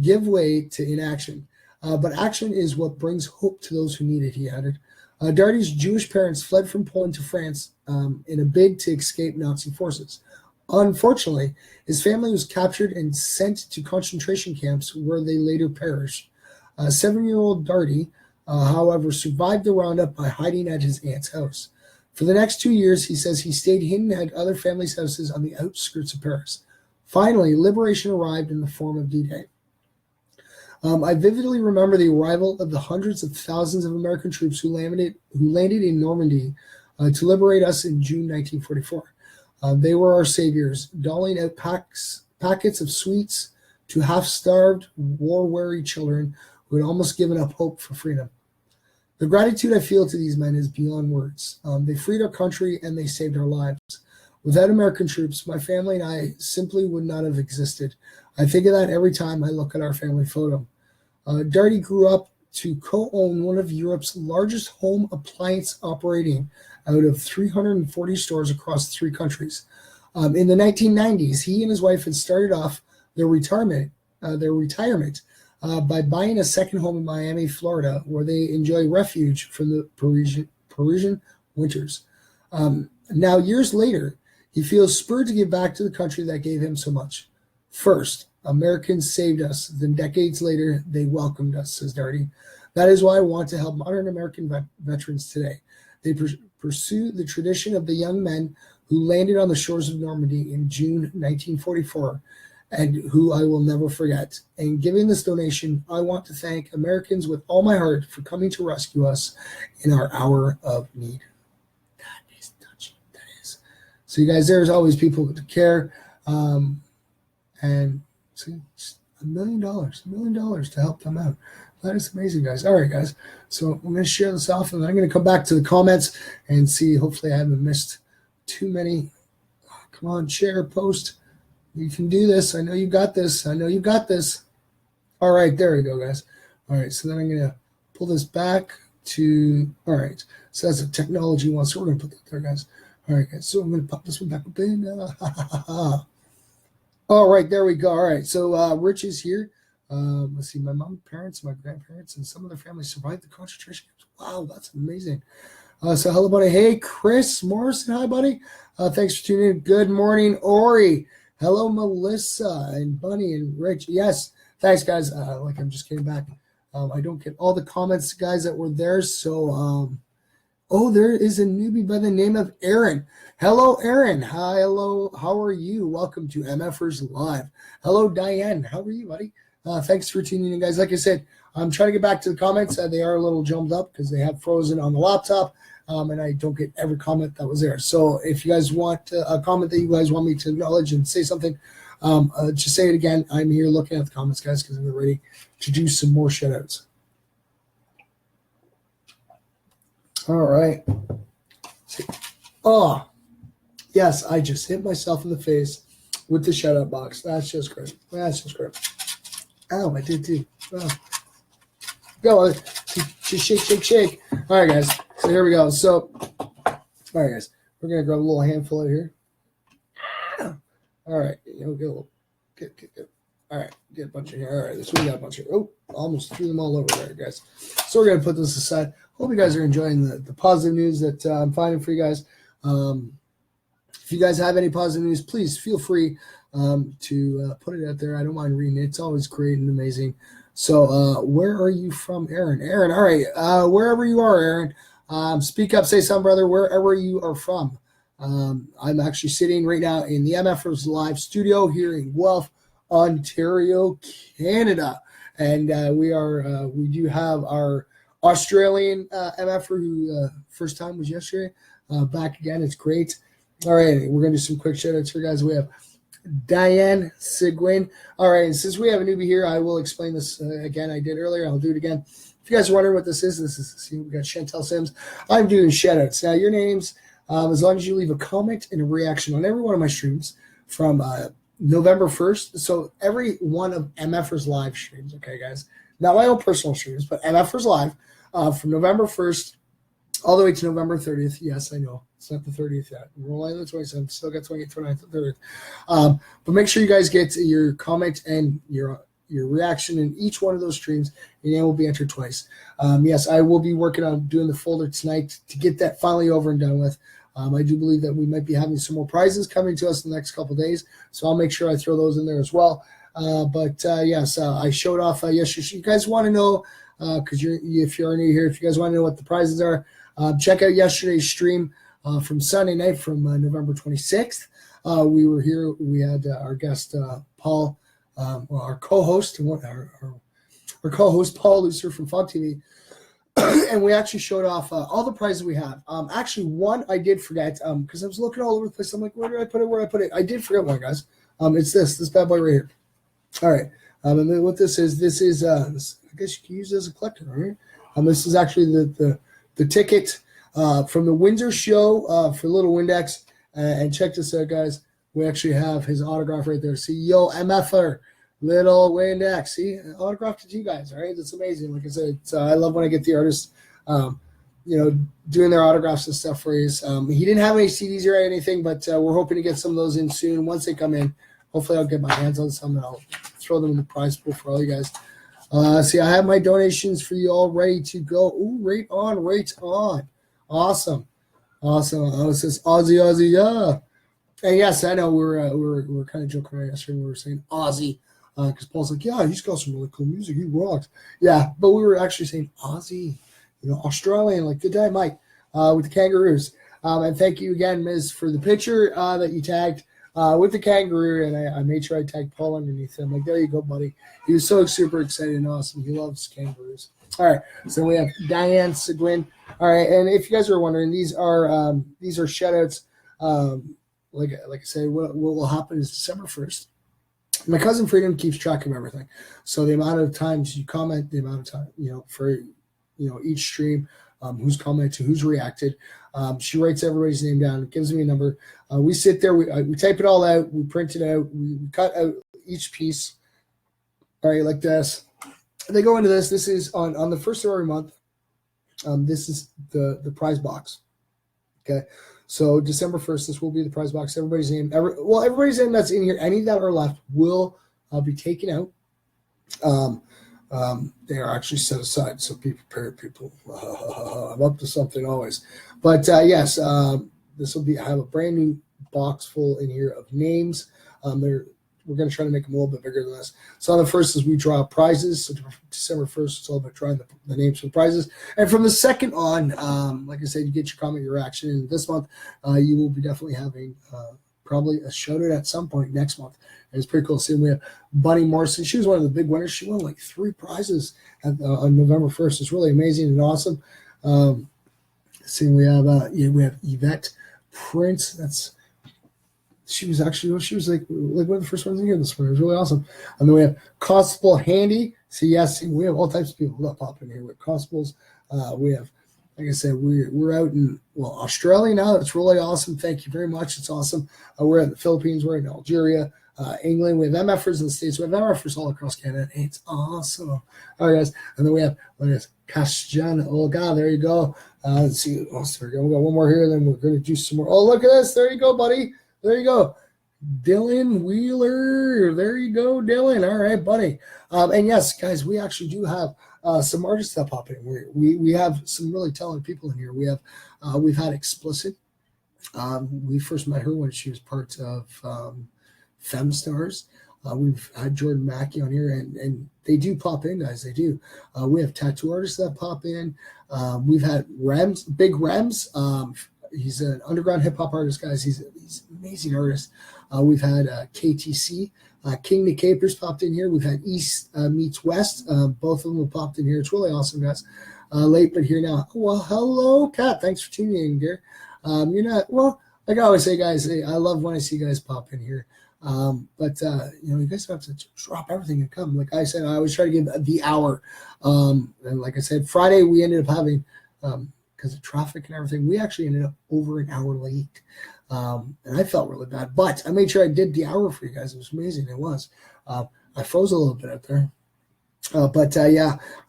give way to inaction. But action is what brings hope to those who need it, he added. Darty's Jewish parents fled from Poland to France in a bid to escape Nazi forces. Unfortunately, his family was captured and sent to concentration camps where they later perished. 7-year-old Darty, however, survived the roundup by hiding at his aunt's house. For the next 2 years, he says he stayed hidden at other families' houses on the outskirts of Paris. Finally, liberation arrived in the form of D-Day. I vividly remember the arrival of the hundreds of thousands of American troops who landed in Normandy to liberate us in June 1944. They were our saviors, doling out packets of sweets to half-starved, war-weary children who had almost given up hope for freedom. The gratitude I feel to these men is beyond words. They freed our country and they saved our lives. Without American troops, my family and I simply would not have existed. I think of that every time I look at our family photo. Darty grew up to co-own one of Europe's largest home appliance operating out of 340 stores across 3 countries. In the 1990s, he and his wife had started off their retirement by buying a second home in Miami, Florida, where they enjoy refuge from the Parisian winters. Now, years later, he feels spurred to give back to the country that gave him so much. First, Americans saved us. Then decades later, they welcomed us, says Darty. That is why I want to help modern American veterans today. They pursue the tradition of the young men who landed on the shores of Normandy in June 1944 and who I will never forget. And giving this donation, I want to thank Americans with all my heart for coming to rescue us in our hour of need. That is touching. That is. So you guys, there's always people to care. And see, $1 million to help them out. That is amazing, guys. All right, guys. So I'm going to share this off, and then I'm going to come back to the comments and see. Hopefully I haven't missed too many. Oh, come on, share, post. You can do this. I know you got this. I know you got this. All right, there we go, guys. All right, so then I'm going to pull this back to, all right, so that's a technology one, so we're going to put that there, guys. All right, guys, so I'm going to pop this one back up in. All right, there we go. All right, so Rich is here. Let's see, my mom, parents, my grandparents, and some of their families survived the concentration camps. Wow, that's amazing. So hello, buddy. Hey, Chris Morrison. Hi, buddy. Thanks for tuning in. Good morning, Ori. Hello, Melissa and Bunny and Rich. Yes, thanks, guys. Like I'm just getting back. I don't get all the comments, guys, that were there. So, there is a newbie by the name of Aaron. Hello, Aaron. Hi, hello. How are you? Welcome to MFers Live. Hello, Diane. How are you, buddy? Thanks for tuning in, guys. Like I said, I'm trying to get back to the comments. They are a little jumped up because they have frozen on the laptop, and I don't get every comment that was there. So if you guys want a comment that you guys want me to acknowledge and say something, just say it again. I'm here looking at the comments, guys, because I'm ready to do some more shout-outs. All right. Oh, yes, I just hit myself in the face with the shout-out box. That's just great. That's just great. Ow, I did too. Oh. Go, just shake, shake, shake. All right, guys. So here we go. So, all right, guys. We're going to grab a little handful of here. All right. Get a little. Get. All right. Get a bunch of here. All right. So we got a bunch of here. Oh, almost threw them all over there, guys. So we're going to put this aside. Hope you guys are enjoying the positive news that I'm finding for you guys. If you guys have any positive news, please feel free to put it out there. I don't mind reading it. It's always great and amazing. So where are you from, Aaron? Aaron, all right. Wherever you are, Aaron, speak up, say something, brother, wherever you are from. I'm actually sitting right now in the MFers Live studio here in Guelph, Ontario, Canada. And we do have our Australian MFer who first time was yesterday. Back again. It's great. All right. We're going to do some quick shout outs here, guys. We have Diane Sigwin. All right. And since we have a newbie here, I will explain this again. I did earlier. I'll do it again. If you guys are wondering what this is, we got Chantel Sims. I'm doing shout outs. Now, your names, as long as you leave a comment and a reaction on every one of my streams from November 1st. So every one of MFers Live streams, okay, guys? Not my own personal streams, but MFers Live from November 1st all the way to November 30th. Yes, I know. It's not the 30th yet. We're only on the 27th. Still got 28th, 29th, 30th. But make sure you guys get your comment and your reaction in each one of those streams. Your name will be entered twice. Yes, I will be working on doing the folder tonight to get that finally over and done with. I do believe that we might be having some more prizes coming to us in the next couple of days, so I'll make sure I throw those in there as well. Yes, I showed off yesterday. You guys want to know, because if you're new here, if you guys want to know what the prizes are, check out yesterday's stream from Sunday night from November 26th. We were here. We had our guest Paul, our co-host, our co-host Paul Lucer from Fog TV. And we actually showed off all the prizes we have. Actually, one I did forget because I was looking all over the place. I'm like, where did I put it? Where did I put it? I did forget one, guys. It's this bad boy right here. All right. And then what this is, I guess you can use it as a collector, all right? This is actually the ticket from the Windsor show for Little Windex. And check this out, guys. We actually have his autograph right there. See, yo, MFer. Little Windex, see, autographed it to you guys. All right, that's amazing. Like I said, I love when I get the artists, doing their autographs and stuff for you. He didn't have any CDs or anything, but we're hoping to get some of those in soon. Once they come in, hopefully I'll get my hands on some and I'll throw them in the prize pool for all you guys. See, I have my donations for you all ready to go. Ooh, right on. Awesome. Oh, it says Aussie, yeah. And yes, I know we're kind of joking around yesterday. We were saying Aussie. Because Paul's like, yeah, he's got some really cool music. He rocks. Yeah, but we were actually saying Aussie, Australian, like good day, Mike, with the kangaroos. And thank you again, Ms., for the picture that you tagged with the kangaroo. And I made sure I tagged Paul underneath him. Like, there you go, buddy. He was so super excited and awesome. He loves kangaroos. All right, so we have Diane Seguin. All right, and if you guys are wondering, these are shout-outs. Like I said, what will happen is December 1st. My cousin Freedom keeps track of everything. So the amount of times you comment, the amount of time, for, each stream, who's commented, who's reacted. She writes everybody's name down, gives me a number. We sit there, we type it all out, we print it out, we cut out each piece, all right, like this. they go into this. This is on the first of every month. This is the prize box. Okay, so December 1st, this will be the prize box. Everybody's name, everybody's name that's in here, any that are left will be taken out. They are actually set aside, so be prepared, people. I'm up to something always. But yes, this will have a brand new box full in here of names. We're going to try to make them a little bit bigger than this. So on the first is we draw prizes. So December 1st, it's all about drawing the names for the prizes. And from the second on, like I said, you get your comment, your reaction. And this month, you will be definitely having probably a shout out at some point next month. And it's pretty cool seeing we have Bunny Morrison. She was one of the big winners. She won like 3 prizes on November 1st. It's really amazing and awesome. Seeing we have Yvette Prince. She was like one of the first ones in here this morning. It was really awesome. And then we have Constable Handy. So yes, we have all types of people that pop in here with constables. We have, like I said, we're out in Australia now. It's really awesome. Thank you very much. It's awesome. We're in the Philippines. We're in Algeria, England. We have MFers in the States. We have MFers all across Canada. It's awesome. All right, guys. And then we have Castian. Oh God, there you go. Let's see. There we go. We got one more here. Then we're going to do some more. Oh, look at this. There you go, buddy. There you go. Dylan Wheeler. There you go, Dylan. All right, buddy. And yes, guys, we actually do have some artists that pop in. We have some really talented people in here. We've had Explicit. We first met her when she was part of FemStars. We've had Jordan Mackey on here, and they do pop in, guys. They do. We have tattoo artists that pop in. We've had Big Rems. He's an underground hip hop artist, guys. He's an amazing artist. We've had KTC, King the Capers popped in here. We've had East meets West. Both of them have popped in here. It's really awesome, guys. Late but here now. Well, hello, Kat. Thanks for tuning in, dear. You're not like I always say, guys. I love when I see guys pop in here. But you guys have to drop everything and come. Like I said, I always try to give the hour. And like I said, Friday we ended up having. Because of traffic and everything, we actually ended up over an hour late. And I felt really bad. But I made sure I did the hour for you guys. It was amazing. It was. I froze a little bit out there.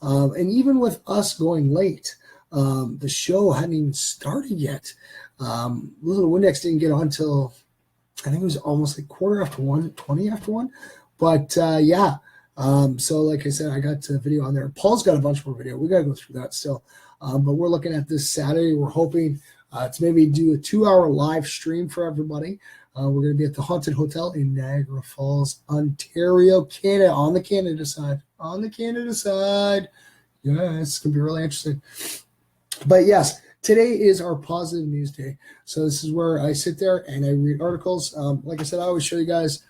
And even with us going late, the show hadn't even started yet. Little Windex didn't get on until, I think it was almost like 20 after 1. But so like I said, I got a video on there. Paul's got a bunch more video. We got to go through that still. But we're looking at this Saturday. We're hoping to maybe do a 2-hour live stream for everybody. We're going to be at the Haunted Hotel in Niagara Falls, Ontario, Canada, on the Canada side. On the Canada side. Yeah, it's going to be really interesting. But yes, today is our positive news day. So this is where I sit there and I read articles. Like I said, I always show you guys.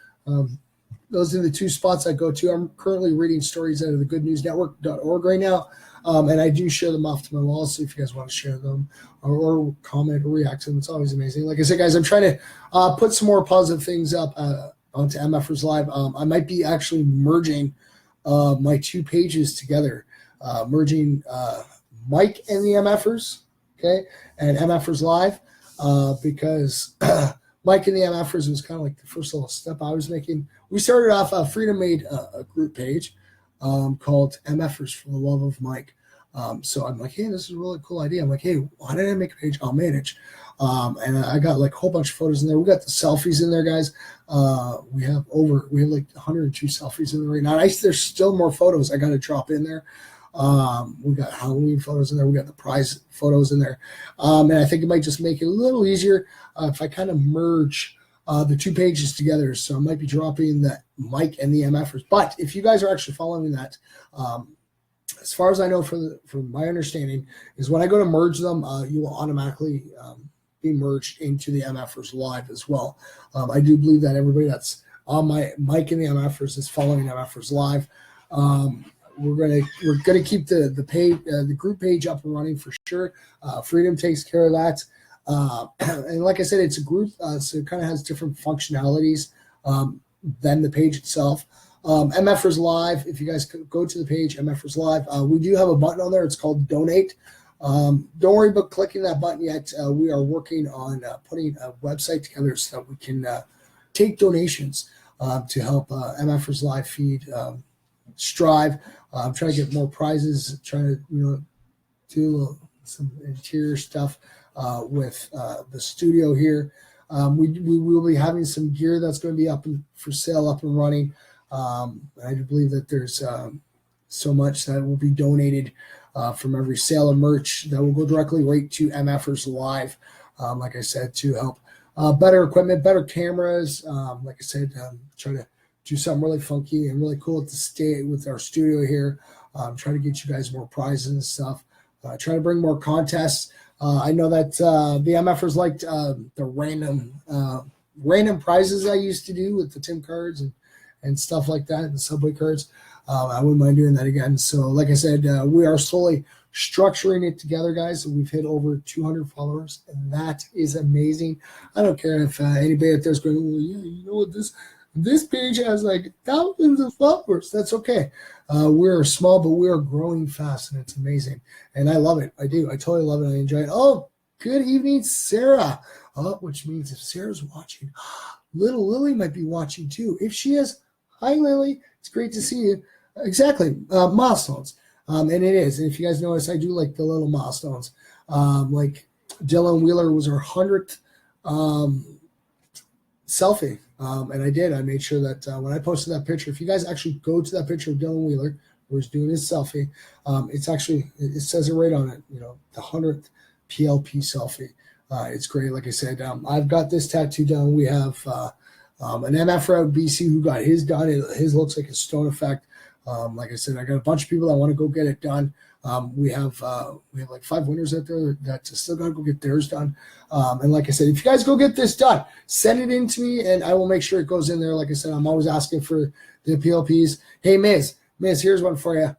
Those are the 2 spots I go to. I'm currently reading stories out of the goodnewsnetwork.org right now. And I do share them off to my wall, so if you guys want to share them or comment or react to them, it's always amazing. Like I said, guys, I'm trying to put some more positive things up onto MFers Live. I might be actually merging my 2 pages together, merging Mike and the MFers, okay, and MFers Live, because Mike and the MFers was kind of like the first little step I was making. We started off, Freedom made a group page called MFers for the Love of Mike. So I'm like, hey, this is a really cool idea. I'm like, hey, why didn't I make a page? I'll manage. And I got like a whole bunch of photos in there. We got the selfies in there, guys. We have like 102 selfies in there right now. There's still more photos I got to drop in there. We got Halloween photos in there. We got the prize photos in there. And I think it might just make it a little easier if I kind of merge the 2 pages together. So I might be dropping the Mike and the MFers. But if you guys are actually following that, as far as I know, from my understanding, is when I go to merge them, you will automatically be merged into the MFers Live as well. I do believe that everybody that's on my Mike and the MFers is following MFers Live. We're gonna keep the page, the group page up and running for sure. Freedom takes care of that. And like I said, it's a group, so it kind of has different functionalities than the page itself. MFers Live, if you guys go to the page, MFers Live, we do have a button on there. It's called Donate. Don't worry about clicking that button yet. We are working on putting a website together so that we can take donations to help MFers Live feed strive. I'm trying to get more prizes, trying to, do some interior stuff with the studio here. We will be having some gear that's going to be for sale, up and running. I do believe that there's so much that will be donated from every sale of merch that will go directly right to MFers Live, like I said, to help better equipment, better cameras. Like I said, try to do something really funky and really cool to stay with our studio here. Try to get you guys more prizes and stuff. Try to bring more contests. I know that the MFers liked the random prizes I used to do with the Tim cards and stuff like that, and the Subway cards. I wouldn't mind doing that again. So like I said, we are slowly structuring it together, guys. We've hit over 200 followers, and that is amazing. I don't care if anybody out there is going, well, yeah, you know what, this page has like thousands of followers. That's okay. We're small, but we are growing fast, and it's amazing. And I love it. I do. I totally love it. I enjoy it. Oh, good evening, Sarah. Which means if Sarah's watching, little Lily might be watching too. If she is, hi, Lily. It's great to see you. Exactly. Milestones. And it is. And if you guys notice, I do like the little milestones. Like Dylan Wheeler was our 100th selfie. And I did. I made sure that when I posted that picture, if you guys actually go to that picture of Dylan Wheeler, where he's doing his selfie, it says it right on it, the 100th PLP selfie. It's great. Like I said, I've got this tattoo done. We have an MF out of BC who got his done. His looks like a stone effect. Like I said, I got a bunch of people that want to go get it done. We have like 5 winners out there that still got to go get theirs done. And like I said, if you guys go get this done, send it in to me, and I will make sure it goes in there. Like I said, I'm always asking for the PLPs. Hey, Miz, here's one for you.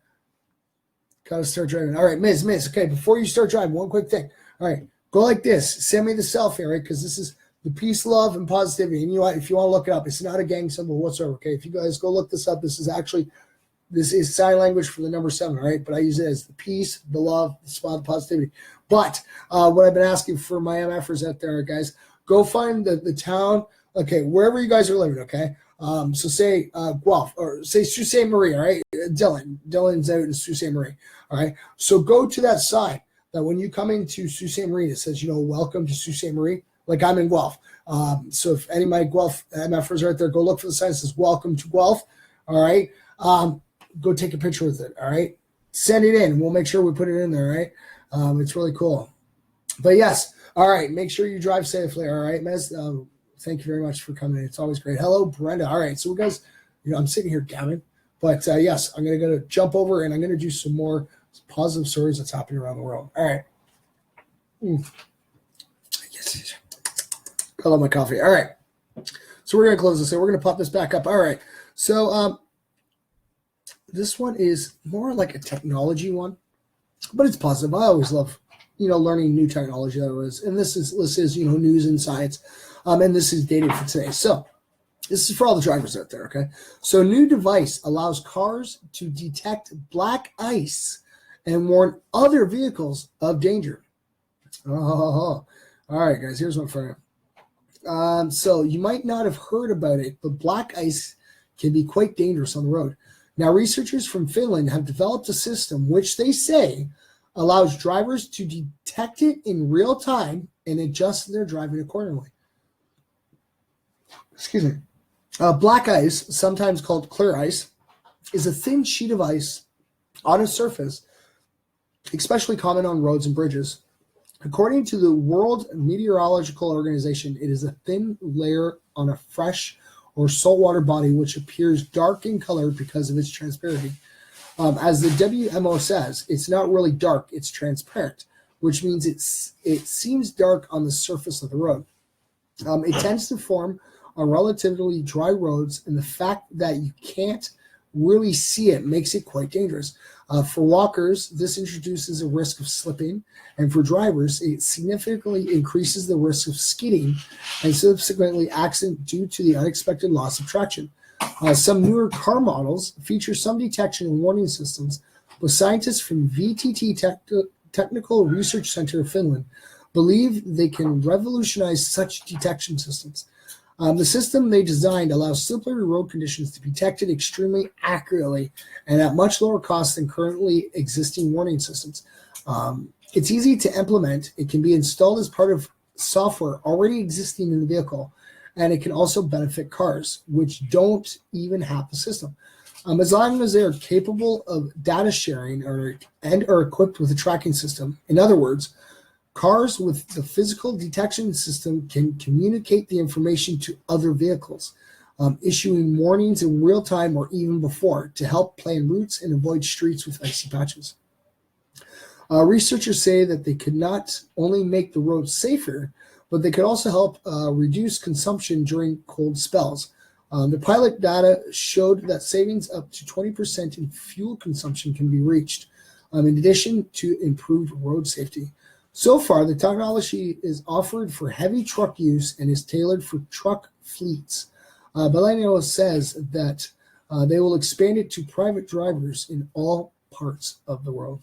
Got to start driving. All right, Miz. Okay, before you start driving, one quick thing. All right, go like this. Send me the selfie, all right? Because this is the peace, love, and positivity. And you know what? If you want to look it up, it's not a gang symbol whatsoever, okay? If you guys go look this up, this is sign language for the number 7, all right? But I use it as the peace, the love, the smile, the positivity. But what I've been asking for my MFers out there, guys, go find the town, okay, wherever you guys are living, okay? So say Guelph, or say Sault Ste. Marie, all right? Dylan's out in Sault Ste. Marie, all right? So go to that sign that when you come into Sault Ste. Marie, it says, welcome to Sault Ste. Marie. Like I'm in Guelph. So if any of my Guelph MFers are out there, go look for the sign that says welcome to Guelph, all right? Go take a picture with it, all right? Send it in. We'll make sure we put it in there, all right? It's really cool. But yes, all right, make sure you drive safely, all right, Mez? Thank you very much for coming in. It's always great. Hello, Brenda. All right, so guys, I'm sitting here gabbing. But yes, I'm going to jump over, and I'm going to do some more positive stories that's happening around the world. All right. Yes. I love my coffee. All right. So we're going to close this. So we're going to pop this back up. All right. So this one is more like a technology one, but it's positive. I always love, learning new technology. And this is news and science. And this is dated for today. So this is for all the drivers out there. Okay. So new device allows cars to detect black ice and warn other vehicles of danger. Oh, all right, guys. Here's one for you. So you might not have heard about it, but black ice can be quite dangerous on the road. Now, researchers from Finland have developed a system which they say allows drivers to detect it in real time and adjust their driving accordingly. Excuse me. Black ice, sometimes called clear ice, is a thin sheet of ice on a surface, especially common on roads and bridges. According to the World Meteorological Organization, it is a thin layer on a fresh or saltwater body which appears dark in color because of its transparency. As the WMO says, it's not really dark, it's transparent, which means it seems dark on the surface of the road. It tends to form on relatively dry roads, and the fact that you can't really see it makes it quite dangerous. For walkers, this introduces a risk of slipping, and for drivers, it significantly increases the risk of skidding and subsequently accident due to the unexpected loss of traction. Some newer car models feature some detection and warning systems, but scientists from VTT Technical Research Center of Finland believe they can revolutionize such detection systems. The system they designed allows simpler road conditions to be detected extremely accurately and at much lower cost than currently existing warning systems. It's easy to implement. It can be installed as part of software already existing in the vehicle, and it can also benefit cars, which don't even have the system. As long as they are capable of data sharing and are equipped with a tracking system. In other words, cars with the physical detection system can communicate the information to other vehicles, issuing warnings in real time or even before to help plan routes and avoid streets with icy patches. Researchers say that they could not only make the roads safer, but they could also help reduce consumption during cold spells. The pilot data showed that savings up to 20% in fuel consumption can be reached, in addition to improved road safety. So far, the technology is offered for heavy truck use and is tailored for truck fleets. Bellagio says that they will expand it to private drivers in all parts of the world.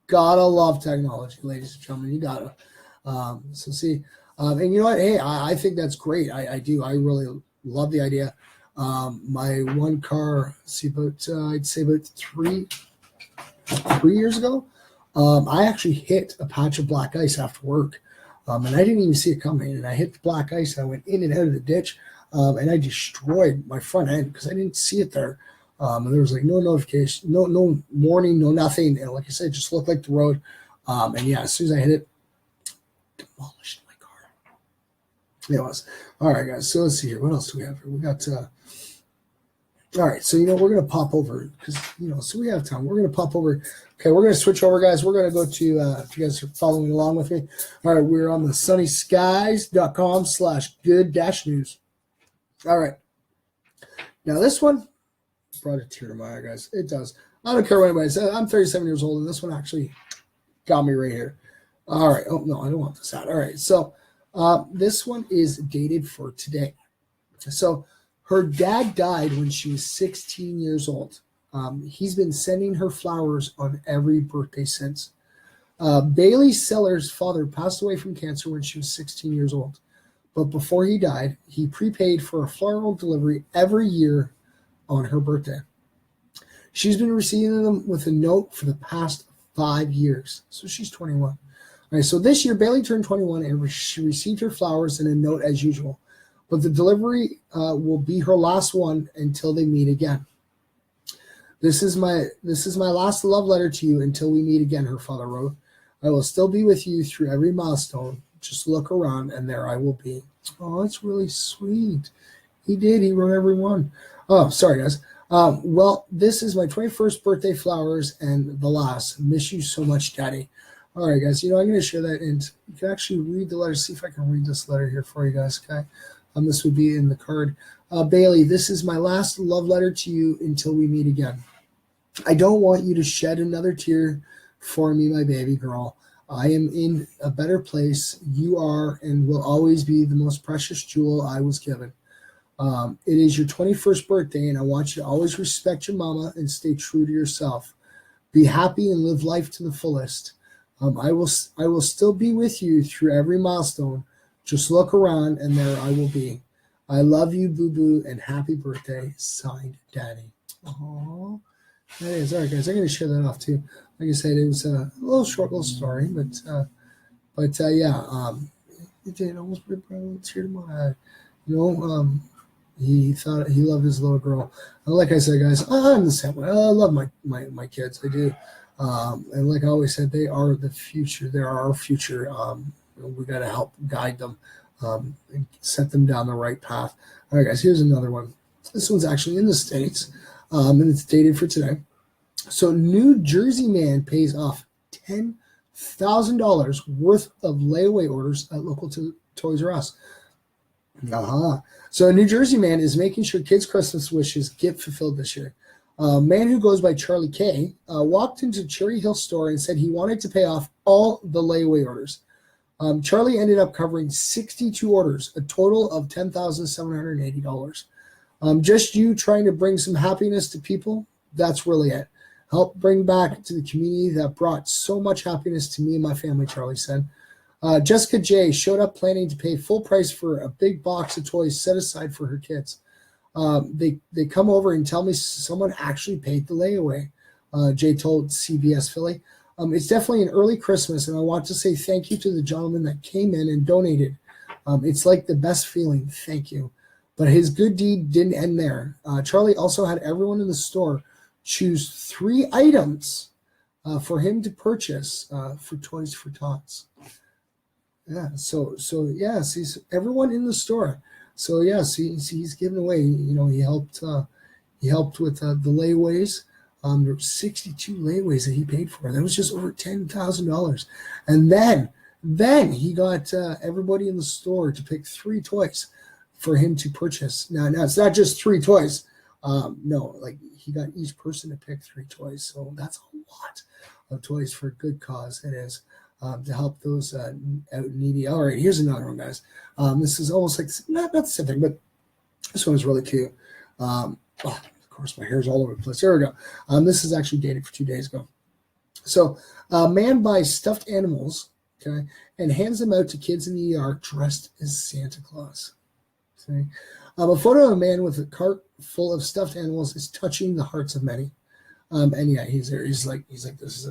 Gotta love technology, ladies and gentlemen. You gotta. And you know what? Hey, I think that's great. I do. I really love the idea. My one car, I'd say about three years ago, I actually hit a patch of black ice after work, and I didn't even see it coming. And I hit the black ice, and I went in and out of the ditch, and I destroyed my front end because I didn't see it there. And there was like no notification, no warning, no nothing. And like I said, it just looked like the road. And yeah, as soon as I hit it, demolished my car. It was. All right, guys. So let's see here. What else do we have here? We got, all right. So, we're going to pop over because, so we have time. We're going to pop over. Okay. We're going to switch over, guys. We're going to go to, if you guys are following along with me. All right. We're on the sunnyskies.com/good-news. All right. Now this one brought a tear to my eye, guys. It does. I don't care what anybody says. I'm 37 years old, and this one actually got me right here. All right. Oh, no, I don't want this out. All right. So this one is dated for today. So her dad died when she was 16 years old. He's been sending her flowers on every birthday since. Bailey Sellers' father passed away from cancer when she was 16 years old. But before he died, he prepaid for a floral delivery every year on her birthday. She's been receiving them with a note for the past 5 years. So she's 21. All right, so this year, Bailey turned 21 and she received her flowers and a note as usual. But the delivery will be her last one until they meet again. This is my last love letter to you until we meet again, her father wrote. I will still be with you through every milestone. Just look around and there I will be. Oh, that's really sweet. He did. He wrote every one. Oh, sorry, guys. Well, this is my 21st birthday flowers and the last. Miss you so much, Daddy. All right, guys. I'm going to share that, and you can actually read the letter. See if I can read this letter here for you guys, okay? This would be in the card. Bailey, this is my last love letter to you until we meet again. I don't want you to shed another tear for me, my baby girl. I am in a better place. You are and will always be the most precious jewel I was given. It is your 21st birthday, and I want you to always respect your mama and stay true to yourself. Be happy and live life to the fullest. I will still be with you through every milestone. Just look around, and there I will be. I love you, boo-boo, and happy birthday. Signed, Daddy. Aww. That is. All right, guys, I'm going to share that off, too. Like I said, it was a little short little story, but yeah, it did almost bring a tear to my eye. He thought he loved his little girl. And like I said, guys, I'm the same way. I love my kids. I do. And like I always said, they are the future. They are our future. We got to help guide them and set them down the right path. All right, guys, here's another one. This one's actually in the States, and it's dated for today. So New Jersey man pays off $10,000 worth of layaway orders at local Toys R Us. So a New Jersey man is making sure kids' Christmas wishes get fulfilled this year. A man who goes by Charlie K walked into Cherry Hill store and said he wanted to pay off all the layaway orders. Charlie ended up covering 62 orders, a total of $10,780. Just you trying to bring some happiness to people, that's really it. Help bring back to the community that brought so much happiness to me and my family, Charlie said. Jessica J showed up planning to pay full price for a big box of toys set aside for her kids. They come over and tell me someone actually paid the layaway. Jay told CBS Philly. It's definitely an early Christmas, and I want to say thank you to the gentleman that came in and donated. It's like the best feeling. Thank you. But his good deed didn't end there. Charlie also had everyone in the store choose 3 items for him to purchase for Toys for Tots. Yeah, so yes, he's everyone in the store. So yes, he's given away. He helped with the layaways. There were 62 layaways that he paid for. That was just over $10,000. And then he got everybody in the store to pick 3 toys for him to purchase. Now it's not just 3 toys. No, like he got each person to pick 3 toys. So that's a lot of toys for a good cause. It is to help those out needy. All right, here's another one, guys. This is almost like not the same thing, but this one is really cute. Of course, my hair's all over the place. There we go. This is actually dated for 2 days ago. So a man buys stuffed animals, okay, and hands them out to kids in the ER dressed as Santa Claus. Okay. A photo of a man with a cart full of stuffed animals is touching the hearts of many. And yeah, he's there. He's like this is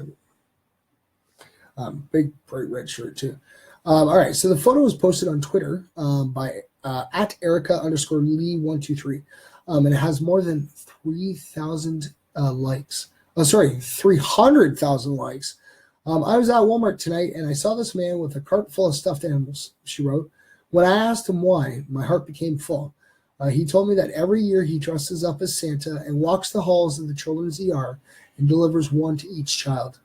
a big bright red shirt too. All right, so the photo was posted on Twitter by at Erica_Lee123, and it has more than 3,000 likes. 300,000 likes. I was at Walmart tonight and I saw this man with a cart full of stuffed animals, she wrote. When I asked him why, my heart became full. He told me that every year he dresses up as Santa and walks the halls of the children's ER and delivers one to each child.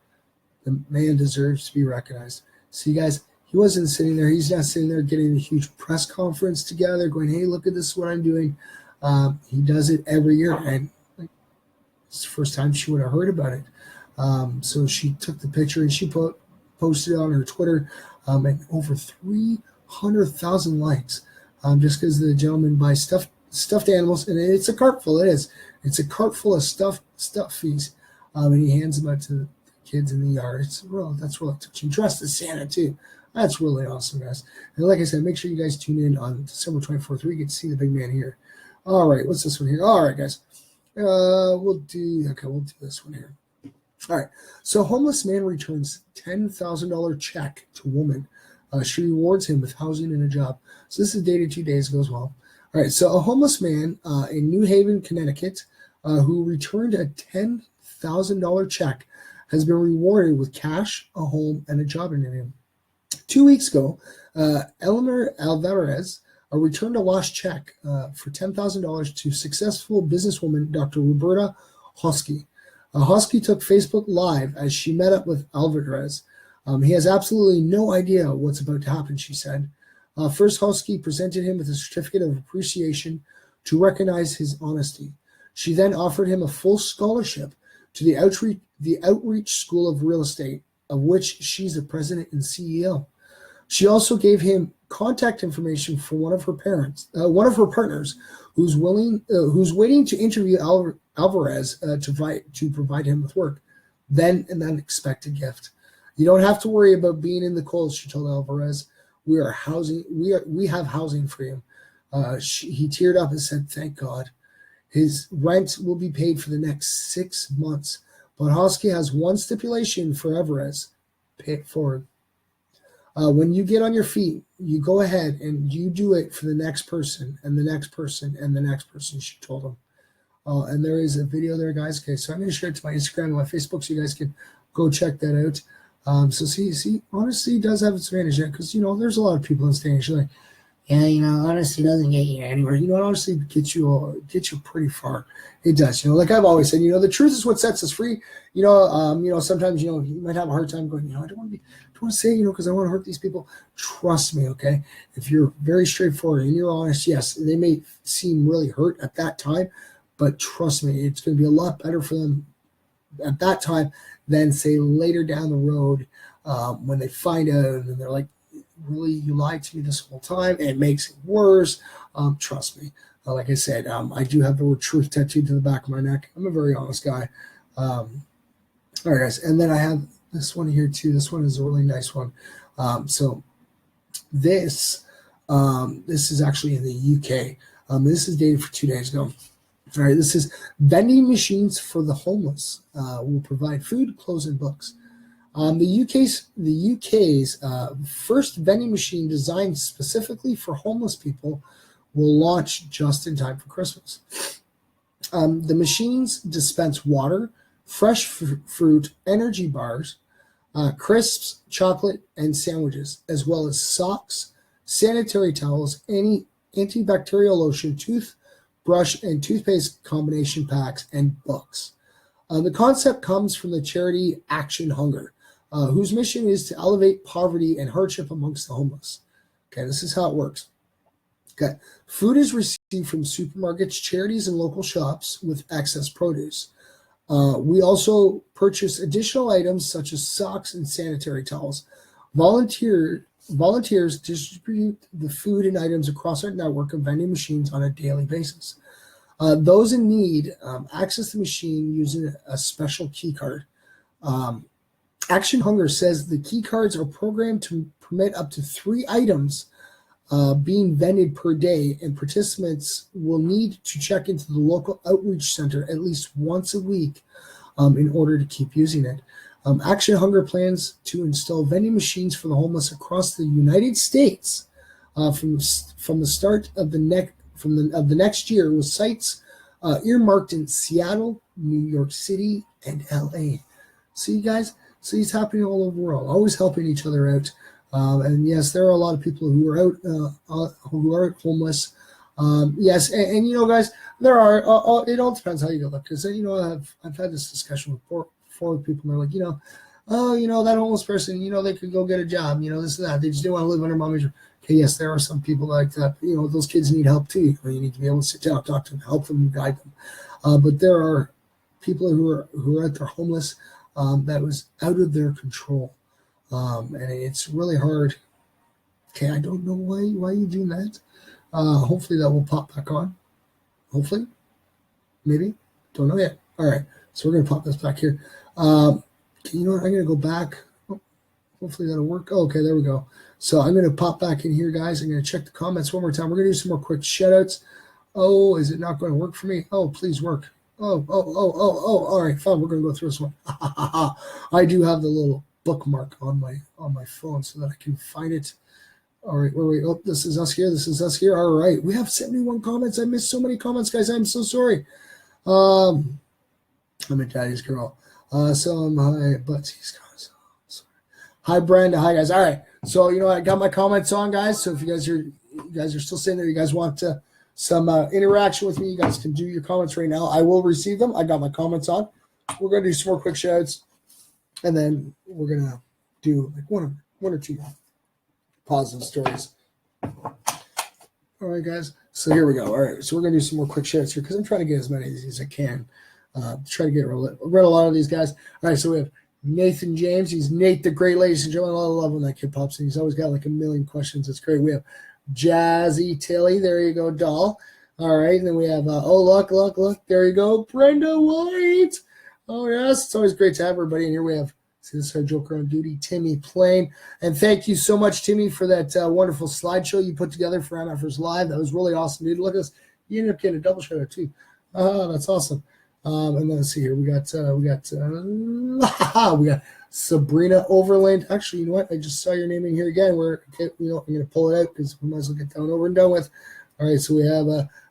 The man deserves to be recognized. See, guys, he wasn't sitting there. He's not sitting there getting a huge press conference together going, hey, look at this, what I'm doing. He does it every year. And it's the first time she would have heard about it. So she took the picture and she posted it on her Twitter, and over 300,000 likes, just because the gentleman buys stuffed animals, and it's a cart full. It is. It's a cart full of stuffed fees, and he hands them out to the kids in the ER. That's really touching. Dressed as Santa too. That's really awesome, guys. And like I said, make sure you guys tune in on December 24th. We get to see the big man here. All right, what's this one here? All right, guys. We'll do this one here. All right. So homeless man returns $10,000 check to woman. She rewards him with housing and a job. So this is dated 2 days ago as well. All right. So a homeless man in New Haven, Connecticut, who returned a $10,000 check has been rewarded with cash, a home, and a job interview. 2 weeks ago, Eleanor Alvarez returned a lost check for $10,000 to successful businesswoman Dr. Roberta Hosky. Hosky took Facebook Live as she met up with Alvarez. He has absolutely no idea what's about to happen, she said. First, Hosky presented him with a certificate of appreciation to recognize his honesty. She then offered him a full scholarship to the Outreach School of Real Estate, of which she's the president and CEO. She also gave him contact information for one of her partners, who's waiting to interview Alvarez to provide him with work. Then an unexpected gift. You don't have to worry about being in the cold, she told Alvarez. We have housing for you. He teared up and said, thank God. His rent will be paid for the next 6 months. But Hosky has one stipulation for Alvarez. Pay it forward. When you get on your feet, you go ahead and you do it for the next person and the next person and the next person, she told him. And there is a video there, guys. Okay, so I'm going to share it to my Instagram and my Facebook so you guys can go check that out. So see, honesty does have its advantage there because, there's a lot of people in stage like, yeah, honesty doesn't get you anywhere. Honesty gets you pretty far. It does. Like I've always said, the truth is what sets us free. Sometimes, you might have a hard time going, I don't want to say, because I want to hurt these people. Trust me, okay? If you're very straightforward and you're honest, yes, they may seem really hurt at that time, but trust me, it's going to be a lot better for them at that time than, say, later down the road when they find out and they're like, really, you lied to me this whole time, and it makes it worse. Trust me. Like I said, I do have the word truth tattooed to the back of my neck. I'm a very honest guy. All right, guys. And then I have this one here, too. This one is a really nice one. So This is actually in the UK. This is dated for 2 days ago. All right, this is vending machines for the homeless. Will provide food, clothes, and books. The UK's first vending machine designed specifically for homeless people will launch just in time for Christmas. The machines dispense water, fresh fruit, energy bars, crisps, chocolate, and sandwiches, as well as socks, sanitary towels, any antibacterial lotion, toothbrush, and toothpaste combination packs, and books. The concept comes from the charity Action Hunger, whose mission is to elevate poverty and hardship amongst the homeless. Okay, this is how it works. Okay, food is received from supermarkets, charities, and local shops with excess produce. We also purchase additional items such as socks and sanitary towels. Volunteers distribute the food and items across our network of vending machines on a daily basis. Those in need access the machine using a special key card. Action Hunger says the key cards are programmed to permit up to 3 items being vended per day, and participants will need to check into the local outreach center at least once a week in order to keep using it. Action Hunger plans to install vending machines for the homeless across the United States from the start of the next year, with sites earmarked in Seattle, New York City, and LA. See, guys? See, it's happening all over the world, always helping each other out. And yes, there are a lot of people who are out, who are homeless. Yes, and you know, guys, there are. It all depends how you look, because you know, I've had this discussion with four people, and they're like, that homeless person, they could go get a job, this and that. They just didn't want to live under mommy's roof. Okay, yes, there are some people like that. Those kids need help too. You need to be able to sit down, talk to them, help them, guide them. But there are people who are out there homeless. That was out of their control, and it's really hard. Okay, I don't know why you do that. Hopefully that will pop back on. Hopefully, maybe, don't know yet. All right, so we're gonna pop this back here. You know what? I'm gonna go back. Oh, hopefully that'll work. Oh, okay, there we go. So I'm gonna pop back in here, guys. I'm gonna check the comments one more time. We're gonna do some more quick shout outs. Oh, is it not going to work for me? Oh, please work. Oh, all right, fine. We're going to go through this one. I do have the little bookmark on my phone so that I can find it. All right, wait. Oh, this is us here. All right. We have 71 comments. I missed so many comments, guys. I'm so sorry. I'm a daddy's girl. So am I, but he's gone. So sorry. Hi, Brenda. Hi, guys. All right. So, I got my comments on, guys. So if you guys are still sitting there, you guys want some interaction with me, you guys can do your comments right now. I will receive them. I got my comments on. We're going to do some more quick shouts, and then we're going to do like one or two positive stories. All right, guys. So here we go. All right. So we're going to do some more quick shouts here because I'm trying to get as many as I can. Try to get read a lot of these guys. All right. So we have Nathan James. He's Nate the Great, ladies and gentlemen. I love when that kid pops in. He's always got like a million questions. It's great. We have Jazzy Tilly, there you go, doll. All right, and then we have look, there you go, Brenda White. Oh yes, it's always great to have everybody in here. We have, see, this is our Joker on duty, Timmy Plain, and thank you so much, Timmy, for that wonderful slideshow you put together for MFers Live. That was really awesome, dude. Look at us, you ended up getting a double shout out too. That's awesome. And then let's see here, we got Sabrina Overland. Actually, you know what? I just saw your name in here again. I'm going to pull it out because we might as well get down over and done with. All right, so we have,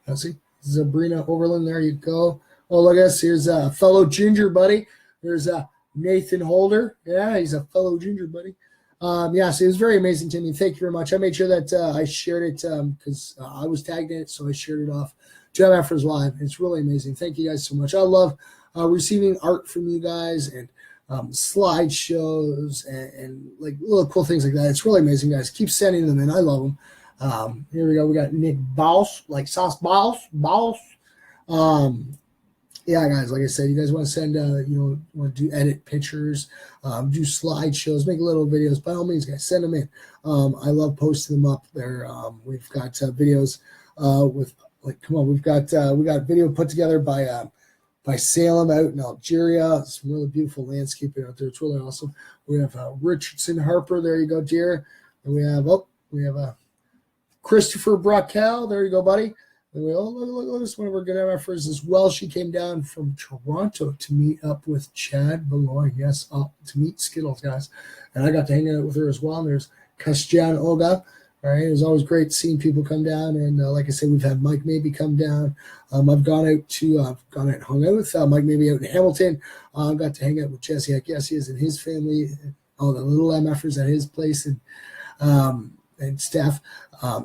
let's see, Sabrina Overland. There you go. Oh, look at us. Here's a fellow ginger buddy. There's Nathan Holder. Yeah, he's a fellow ginger buddy. So it was very amazing, Timmy. Thank you very much. I made sure that I shared it because I was tagged in it, so I shared it off to MFers Live. It's really amazing. Thank you guys so much. I love receiving art from you guys and slideshows and like little cool things like that. It's really amazing, guys. Keep sending them in. I love them. Here we go. We got Nick Boss, like sauce boss. Yeah, guys, like I said, you guys want to send, want to edit pictures, do slideshows, make little videos, by all means, guys, send them in. I love posting them up there. We've got videos with, like, come on, we got video put together by Salem out in Algeria. Some really beautiful landscaping out there. It's really awesome. We have Richardson Harper. There you go, dear. And we have, We have a Christopher Brockel. There you go, buddy. Look, this one of our good MFers as well. She came down from Toronto to meet up with Chad Beloy. Yes, to meet Skittles, guys. And I got to hang out with her as well. And there's Kastian Olga. All right, it was always great seeing people come down. And like I said, we've had Mike Maybe come down. I've gone out and hung out with Mike Maybe out in Hamilton. Got to hang out with Jesse Aguesias and his family, all the little MFers at his place. And Steph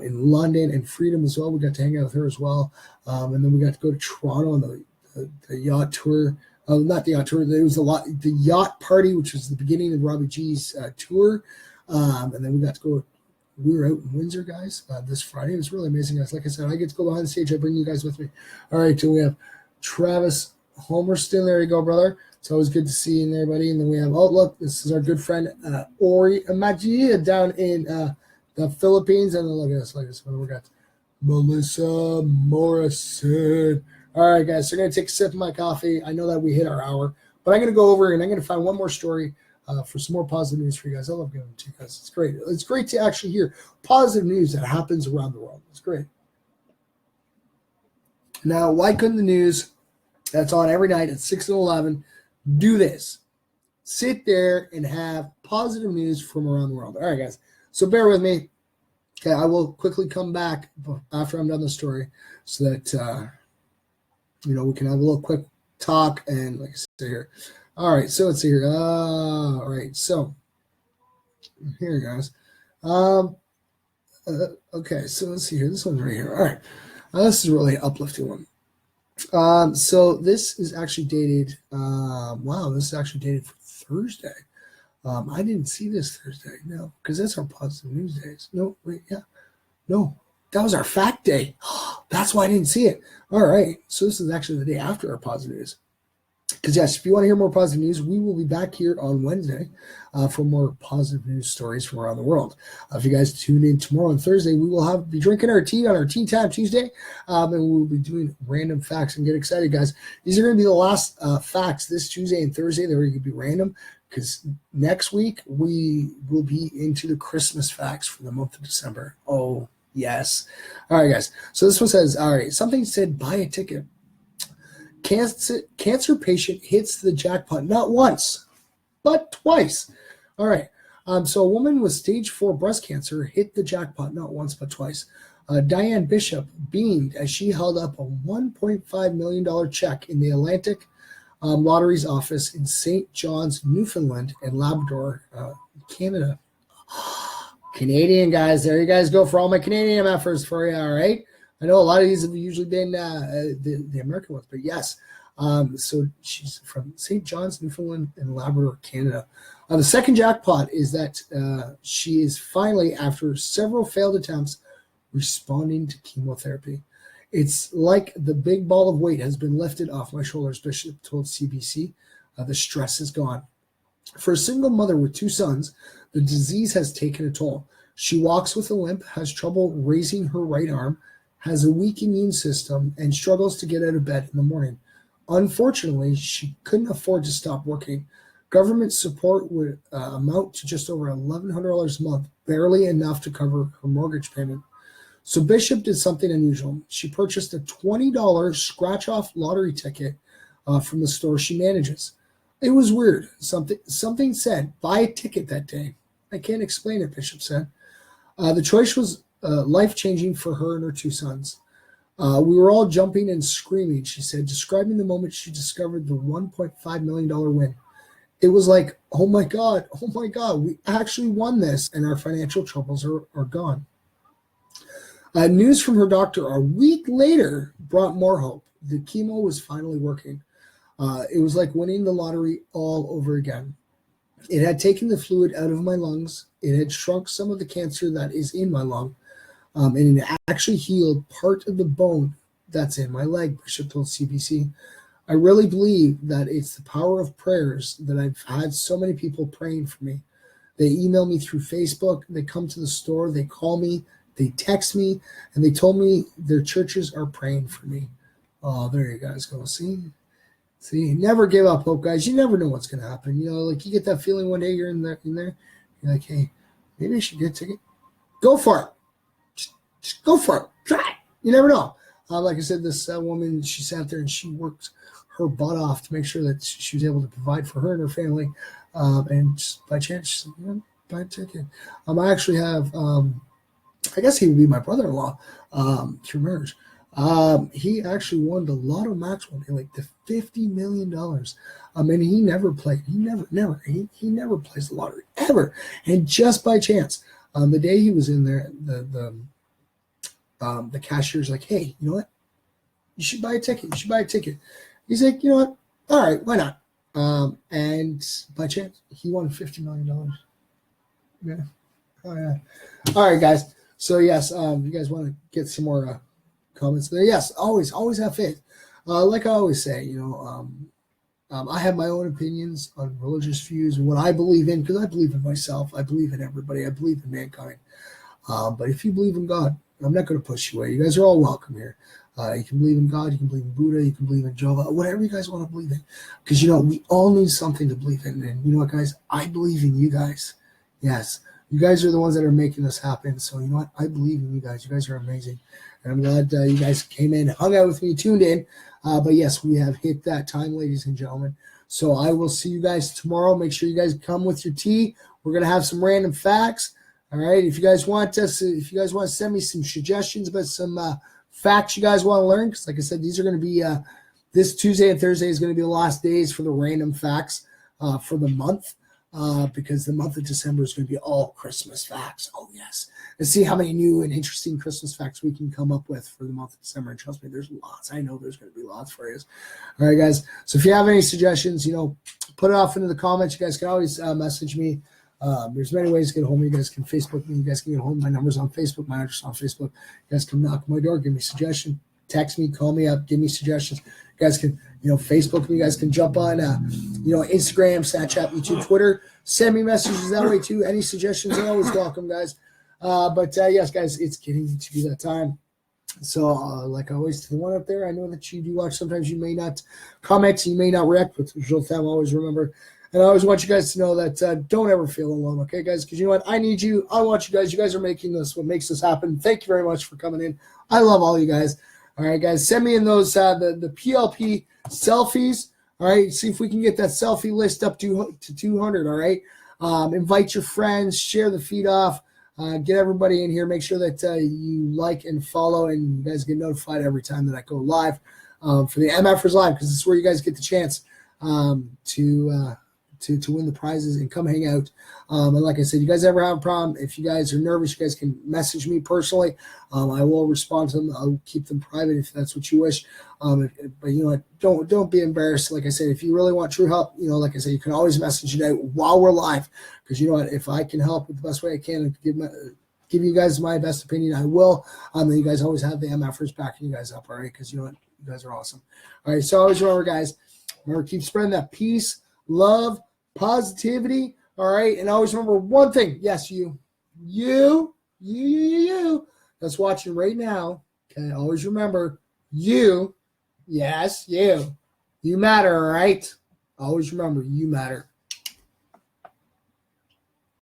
in London and Freedom as well. We got to hang out with her as well. And then we got to go to Toronto on the yacht tour. Not the yacht tour. There was the yacht party, which was the beginning of Robbie G's tour. And then we got to go. We were out in Windsor, guys, this Friday. It was really amazing, guys. Like I said, I get to go behind the stage. I bring you guys with me. All right, so we have Travis Homerston. There you go, brother. It's always good to see you there, buddy. And then we have, look, this is our good friend Ori Magia down in the Philippines. And then look at this. What do we got? Melissa Morrison. All right, guys, so I'm going to take a sip of my coffee. I know that we hit our hour, but I'm going to go over and I'm going to find one more story for some more positive news for you guys. I love giving it to you guys. It's great. It's great to actually hear positive news that happens around the world. It's great. Now, why couldn't the news that's on every night at 6 and 11 do this? Sit there and have positive news from around the world. All right, guys. So bear with me. Okay, I will quickly come back after I'm done the story so that, we can have a little quick talk and like I said here. All right, so let's see here. All right, so here, guys. Okay, so let's see here. This one's right here. All right, this is really an uplifting one. So this is actually dated. Wow, this is actually dated for Thursday. I didn't see this Thursday, no, because that's our positive news days. No, wait, yeah, no, that was our fact day. That's why I didn't see it. All right, so this is actually the day after our positive news. Because, yes, if you want to hear more positive news, we will be back here on Wednesday for more positive news stories from around the world. If you guys tune in tomorrow on Thursday, we will be drinking our tea on our Tea Time Tuesday, and we will be doing random facts. And get excited, guys. These are going to be the last facts this Tuesday and Thursday. They're going to be random because next week we will be into the Christmas facts for the month of December. Oh, yes. All right, guys. So this one says, all right, something said buy a ticket. Cancer patient hits the jackpot not once, but twice. All right. So a woman with stage 4 breast cancer hit the jackpot not once, but twice. Diane Bishop beamed as she held up a $1.5 million check in the Atlantic Lottery's office in St. John's, Newfoundland and Labrador, Canada. Canadian guys. There you guys go for all my Canadian MFers for you. All right. I know a lot of these have usually been the American ones, but yes. So she's from St. John's, Newfoundland, and Labrador, Canada. The second jackpot is that she is finally, after several failed attempts, responding to chemotherapy. It's like the big ball of weight has been lifted off my shoulders, Bishop told CBC. The stress is gone. For a single mother with 2 sons, the disease has taken a toll. She walks with a limp, has trouble raising her right arm, has a weak immune system, and struggles to get out of bed in the morning. Unfortunately, she couldn't afford to stop working. Government support would amount to just over $1,100 a month, barely enough to cover her mortgage payment. So Bishop did something unusual. She purchased a $20 scratch-off lottery ticket from the store she manages. It was weird. Something said, buy a ticket that day. I can't explain it, Bishop said. The choice was life-changing for her and her 2 sons. We were all jumping and screaming, she said, describing the moment she discovered the $1.5 million win. It was like, oh my God, we actually won this, and our financial troubles are gone. News from her doctor a week later brought more hope. The chemo was finally working. It was like winning the lottery all over again. It had taken the fluid out of my lungs. It had shrunk some of the cancer that is in my lung. And it actually healed part of the bone that's in my leg, Bishop told CBC. I really believe that it's the power of prayers that I've had so many people praying for me. They email me through Facebook. They come to the store. They call me. They text me. And they told me their churches are praying for me. Oh, there you guys go. See, never give up hope, guys. You never know what's going to happen. Like you get that feeling one day you're in there. You're like, hey, maybe I should get a ticket. go for it. Just go for it. Try it. You never know. Like I said, this woman, she sat there and she worked her butt off to make sure that she was able to provide for her and her family. And just by chance, she said, buy a ticket. I actually have, I guess he would be my brother-in-law through marriage. He actually won the lotto max one, like the $50 million. And he never played. He never plays the lottery ever. And just by chance, the day he was in there, the cashier's like, hey, you know what? You should buy a ticket. He's like, you know what? All right, why not? And by chance, he won $50 million. Yeah. Oh, yeah. All right, guys. So, yes, you guys want to get some more comments there? Yes, always have faith. Like I always say, I have my own opinions on religious views and what I believe in, because I believe in myself. I believe in everybody. I believe in mankind. But if you believe in God, I'm not going to push you away. You guys are all welcome here. You can believe in God. You can believe in Buddha. You can believe in Jehovah. Whatever you guys want to believe in. Because, we all need something to believe in. And you know what, guys? I believe in you guys. Yes. You guys are the ones that are making this happen. So, you know what? I believe in you guys. You guys are amazing. And I'm glad you guys came in, hung out with me, tuned in. But, yes, we have hit that time, ladies and gentlemen. So I will see you guys tomorrow. Make sure you guys come with your tea. We're going to have some random facts. All right. If you guys want to send me some suggestions about some facts you guys want to learn, because like I said, these are going to be this Tuesday and Thursday is going to be the last days for the random facts for the month, because the month of December is going to be all Christmas facts. Oh, yes. Let's see how many new and interesting Christmas facts we can come up with for the month of December. And trust me, there's lots. I know there's going to be lots for you. All right, guys. So if you have any suggestions, put it off into the comments. You guys can always message me. There's many ways to get home. You guys can Facebook me. You guys can get home. My number's on Facebook. My address on Facebook. You guys can knock on my door. Give me a suggestion. Text me. Call me up. Give me suggestions. You guys can, Facebook me. You guys can jump on, Instagram, Snapchat, YouTube, Twitter. Send me messages that way too. Any suggestions are always welcome, guys. But yes, guys, it's getting to be that time. So, like always, to the one up there, I know that you do watch. Sometimes you may not comment. You may not react, but the time, always remember. And I always want you guys to know that don't ever feel alone, okay, guys? Because you know what? I need you. I want you guys. You guys are making this, what makes this happen. Thank you very much for coming in. I love all you guys. All right, guys, send me in those the PLP selfies. All right, see if we can get that selfie list up to 200, all right? Invite your friends. Share the feed off. Get everybody in here. Make sure that you like and follow, and you guys get notified every time that I go live for the MFers Live, because this is where you guys get the chance to win the prizes and come hang out. And like I said, you guys ever have a problem, if you guys are nervous, you guys can message me personally. I will respond to them. I'll keep them private if that's what you wish. But don't be embarrassed. Like I said, if you really want true help, like I said, you can always message it out while we're live, because you know what, if I can help with the best way I can and give you guys my best opinion, I will. And you guys always have the MFers backing you guys up, all right? Because you know what, you guys are awesome. All right, so always remember, guys, keep spreading that peace, love, positivity, all right? And always remember one thing. Yes, you that's watching right now, okay? Always remember, yes, you matter, all right? Always remember, you matter.